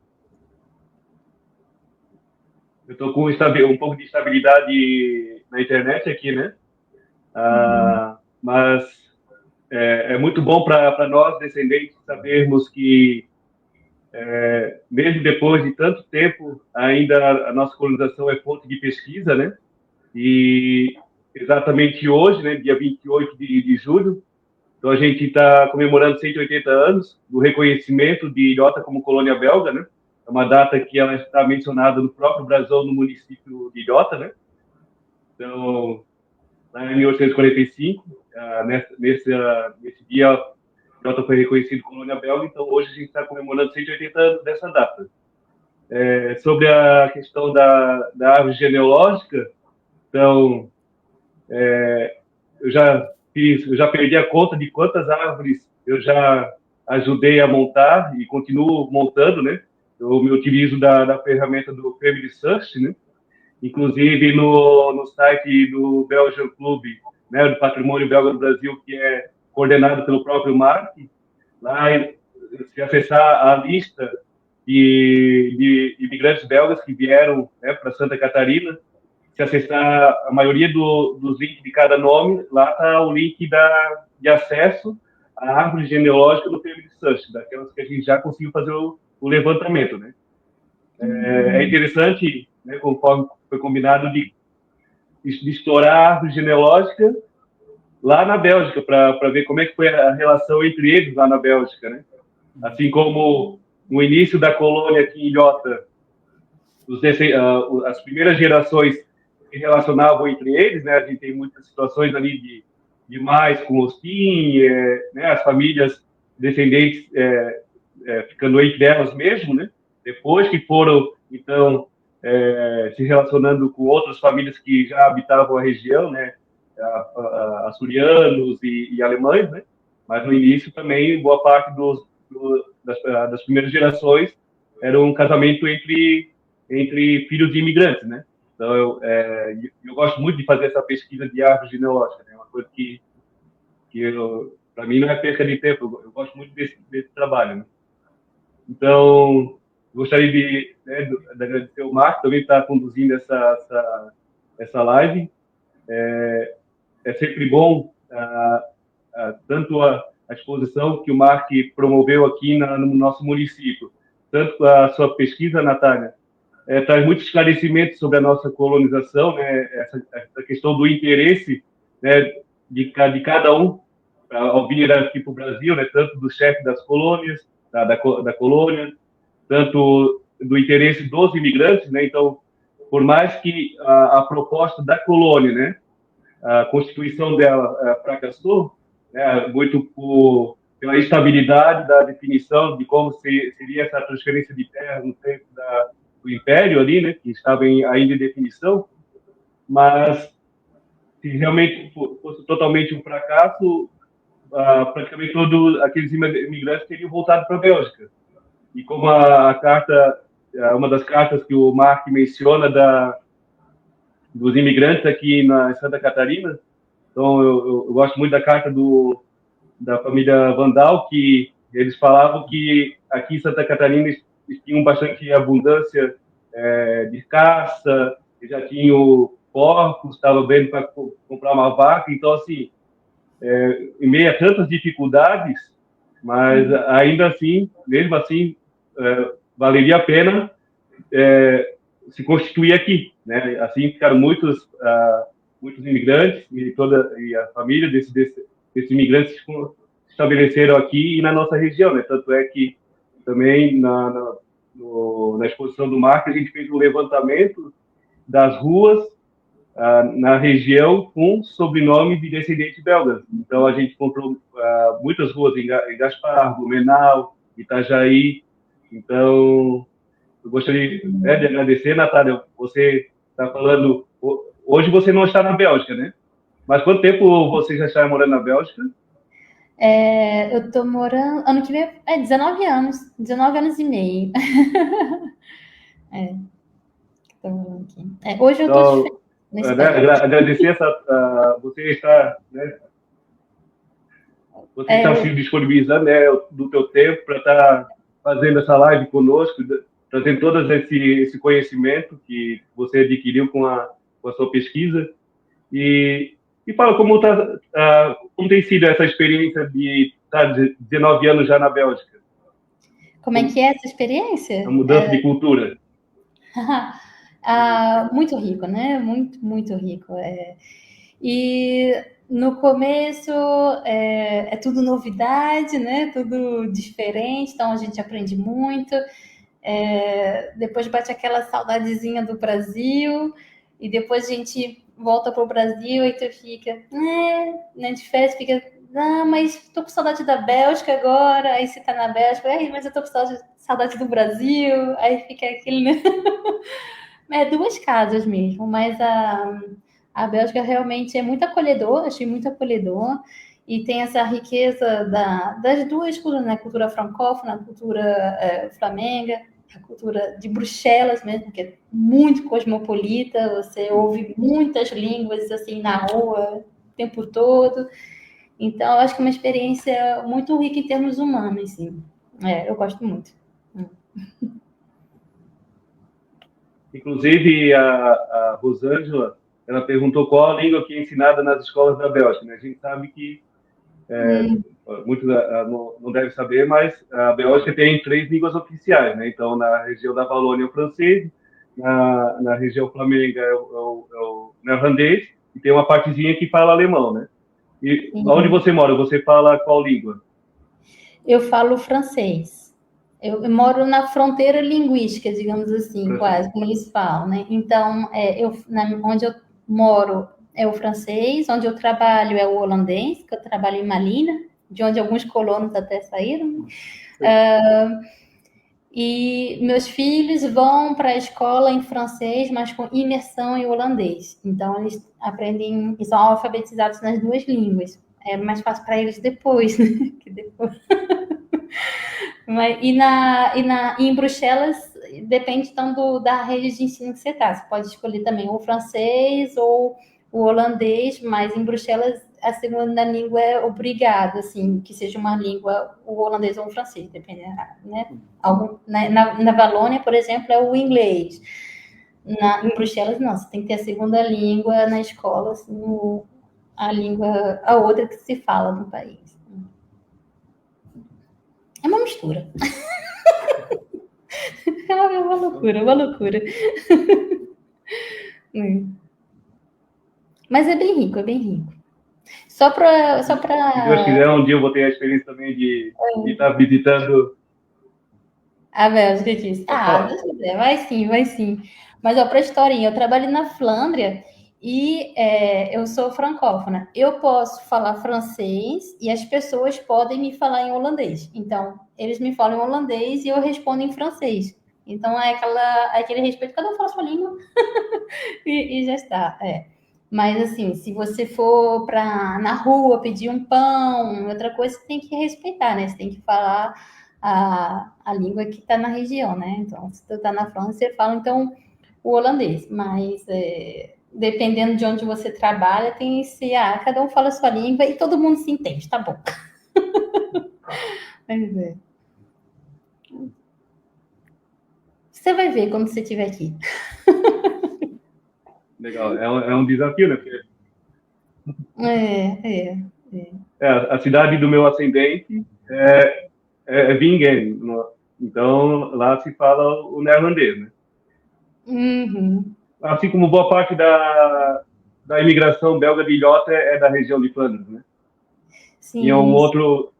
um pouco de instabilidade na internet aqui, né? Mas é muito bom para nós, descendentes, sabermos que, mesmo depois de tanto tempo, ainda a nossa colonização é fonte de pesquisa, né? E exatamente hoje, né, dia 28 de julho, então a gente está comemorando 180 anos do reconhecimento de ilhota como colônia belga, né? É uma data que ela está mencionada no próprio brasão no município de Ilhota, né? Então, lá em 1845, nesse dia, Ilhota foi reconhecido colônia belga, então hoje a gente está comemorando 180 anos dessa data. Sobre a questão da árvore genealógica, então, eu já perdi a conta de quantas árvores eu já ajudei a montar e continuo montando, né? Eu me utilizo da ferramenta do Family Search, né? Inclusive no site do Belgian Club, né, do Patrimônio Belga do Brasil, que é coordenado pelo próprio Mark. Lá, se acessar a lista de imigrantes belgas que vieram, né, para Santa Catarina, se acessar a maioria dos links de cada nome, lá está o link de acesso à árvore genealógica do Family Search, daquelas que a gente já conseguiu fazer o levantamento, né? É interessante, né, conforme foi combinado, de estourar a árvore genealógica lá na Bélgica, para ver como é que foi a relação entre eles lá na Bélgica, né? Assim como no início da colônia aqui em Ilhota, as primeiras gerações se relacionavam entre eles, né? A gente tem muitas situações ali de mais com hostim, né? As famílias descendentes ficando entre elas mesmo, né? Depois que foram, então, se relacionando com outras famílias que já habitavam a região, né? Açorianos e alemães, né? Mas no início também, boa parte das primeiras gerações era um casamento entre filhos de imigrantes, né? Então, eu gosto muito de fazer essa pesquisa de árvore genealógica, né? Uma coisa que para mim, não é perca de tempo. Eu gosto muito desse trabalho, né? Então, gostaria de agradecer o Marco também que está conduzindo essa live. É sempre bom tanto a exposição que o Marco promoveu aqui no nosso município, tanto a sua pesquisa, Natália, traz muitos esclarecimentos sobre a nossa colonização, né? Essa questão do interesse, né, de cada um ao vir aqui para o Brasil, né? Tanto do chefe das colônias, da colônia, tanto do interesse dos imigrantes, né? Então, por mais que a proposta da colônia, né, a constituição dela fracassou, né, muito pela instabilidade da definição de como seria essa transferência de terra no tempo do Império ali, né, que estava ainda em definição, mas se realmente fosse totalmente um fracasso, praticamente todos aqueles imigrantes teriam voltado para a Bélgica. E como a carta, uma das cartas que o Mark menciona dos imigrantes aqui na Santa Catarina, então eu gosto muito da carta da família Vandal, que eles falavam que aqui em Santa Catarina eles tinham bastante abundância de caça, já tinham porcos, estavam vendo para comprar uma vaca, então assim, em meio a tantas dificuldades, mas ainda assim, mesmo assim, valeria a pena se constituir aqui, né? Assim ficaram muitos imigrantes e a família desses imigrantes se estabeleceram aqui e na nossa região, né? Tanto é que também na exposição do Marco a gente fez um levantamento das ruas na região com sobrenome de descendentes belgas. Então, a gente encontrou muitas ruas em Gaspar, Blumenau, Itajaí. Então, eu gostaria de agradecer, Natália. Você está falando... Hoje você não está na Bélgica, né? Mas quanto tempo você já está morando na Bélgica? Eu estou morando... Ano que vem 19 anos. 19 anos e meio. Estou morando aqui. Hoje eu estou de férias. Agradecer você estar, né? Você está se disponibilizando, né, do teu tempo para estar fazendo essa live conosco, trazendo todo esse conhecimento que você adquiriu com a sua pesquisa. E fala como tem sido essa experiência de estar 19 anos já na Bélgica. Como é que é essa experiência? A mudança de cultura. Muito rico, né? Muito, muito rico. E no começo é tudo novidade, né? Tudo diferente, então a gente aprende muito. Depois bate aquela saudadezinha do Brasil, e depois a gente volta para o Brasil e tu fica, né, de férias, fica, mas tô com saudade da Bélgica agora, aí você tá na Bélgica, mas eu tô com saudade do Brasil, aí fica aquele, né? Duas casas mesmo, mas a Bélgica realmente é muito acolhedor, achei muito acolhedor, e tem essa riqueza das duas culturas, né? A cultura francófona, a cultura flamenga, a cultura de Bruxelas mesmo, que é muito cosmopolita, você ouve muitas línguas assim na rua o tempo todo. Então, eu acho que é uma experiência muito rica em termos humanos, sim. Eu gosto muito. Inclusive, a Rosângela, ela perguntou qual a língua que é ensinada nas escolas da Bélgica, né? A gente sabe que muitos não devem saber, mas a Bélgica tem 3 línguas oficiais, né? Então, na região da Valônia é o francês, na região flamenga é o neerlandês, e tem uma partezinha que fala alemão, né? E onde você mora, você fala qual língua? Eu falo francês. Eu moro na fronteira linguística, digamos assim, quase, como eles falam, né? Então, onde eu moro é o francês, onde eu trabalho é o holandês, que eu trabalho em Malina, de onde alguns colonos até saíram. E meus filhos vão para a escola em francês, mas com imersão em holandês. Então, eles aprendem e são alfabetizados nas duas línguas. É mais fácil para eles depois, né? Que depois... em Bruxelas, depende então da rede de ensino que você está. Você pode escolher também o francês ou o holandês, mas em Bruxelas a segunda língua é obrigada, assim, que seja uma língua, o holandês ou o francês, dependendo, né? Na Valônia, por exemplo, é o inglês. Em Bruxelas, não, você tem que ter a segunda língua na escola, assim, a outra que se fala no país. É uma mistura. É uma loucura, uma loucura. Mas é bem rico, é bem rico. Só para... Se Deus quiser, um dia eu vou ter a experiência também de estar visitando... A Bélgica disse. Deus quiser, vai sim. Mas, para a historinha, eu trabalho na Flandria e eu sou francófona. Eu posso falar francês e as pessoas podem me falar em holandês. Então, eles me falam em holandês e eu respondo em francês. Então, é aquele respeito, cada um fala a sua língua e já está. Mas, assim, se você for na rua pedir um pão, outra coisa, você tem que respeitar, né? Você tem que falar a língua que está na região, né? Então, se tu está na França, você fala, então, o holandês. Mas, dependendo de onde você trabalha, tem esse... cada um fala a sua língua e todo mundo se entende, tá bom. Você vai ver quando você estiver aqui. Legal, é um desafio, né? Porque a cidade do meu ascendente é Vingen, então lá se fala o neerlandês, né? Uhum. Assim como boa parte da imigração belga de Ilhota é da região de Flandres, né? Sim. Tinha um outro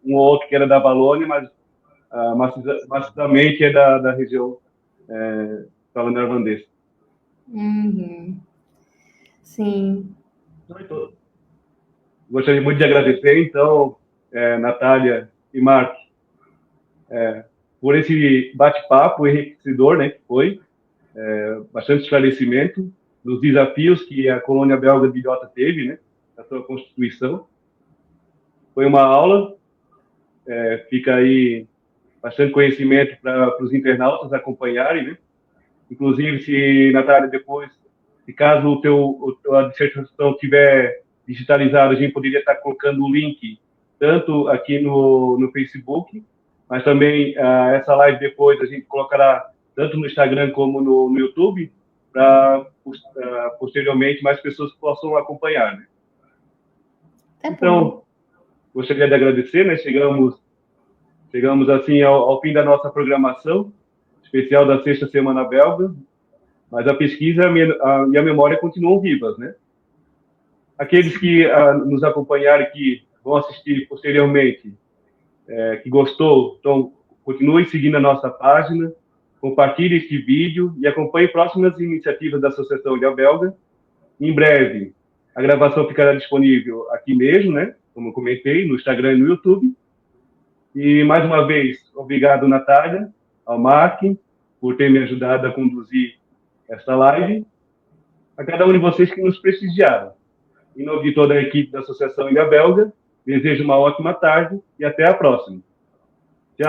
que era da Valônia, mas maciçamente é da região fala neerlandês. Uhum. Sim. Gostaria muito de agradecer, então, Natália e Mark, por esse bate-papo enriquecedor, né, que foi, bastante esclarecimento dos desafios que a colônia belga de Ilhota teve, né, na sua Constituição. Foi uma aula, fica aí bastante conhecimento para os internautas acompanharem, né? Inclusive, se, Natália, depois, se caso a dissertação tiver digitalizada, a gente poderia estar colocando o link tanto aqui no Facebook, mas também essa live depois a gente colocará tanto no Instagram como no YouTube, para posteriormente mais pessoas possam acompanhar, né? Então, gostaria de agradecer, né? Chegamos assim ao fim da nossa programação especial da Sexta Semana Belga, mas a pesquisa e a memória continuam vivas, né? Aqueles que nos acompanharam, que vão assistir posteriormente, que gostou, então continue seguindo a nossa página, compartilhe este vídeo e acompanhe próximas iniciativas da Associação Ilha Belga. Em breve, a gravação ficará disponível aqui mesmo, né? Como eu comentei, no Instagram e no YouTube. E, mais uma vez, obrigado, Natália, ao Mark, por ter me ajudado a conduzir esta live, a cada um de vocês que nos prestigiaram. Em nome de toda a equipe da Associação Ilha Belga, desejo uma ótima tarde e até a próxima.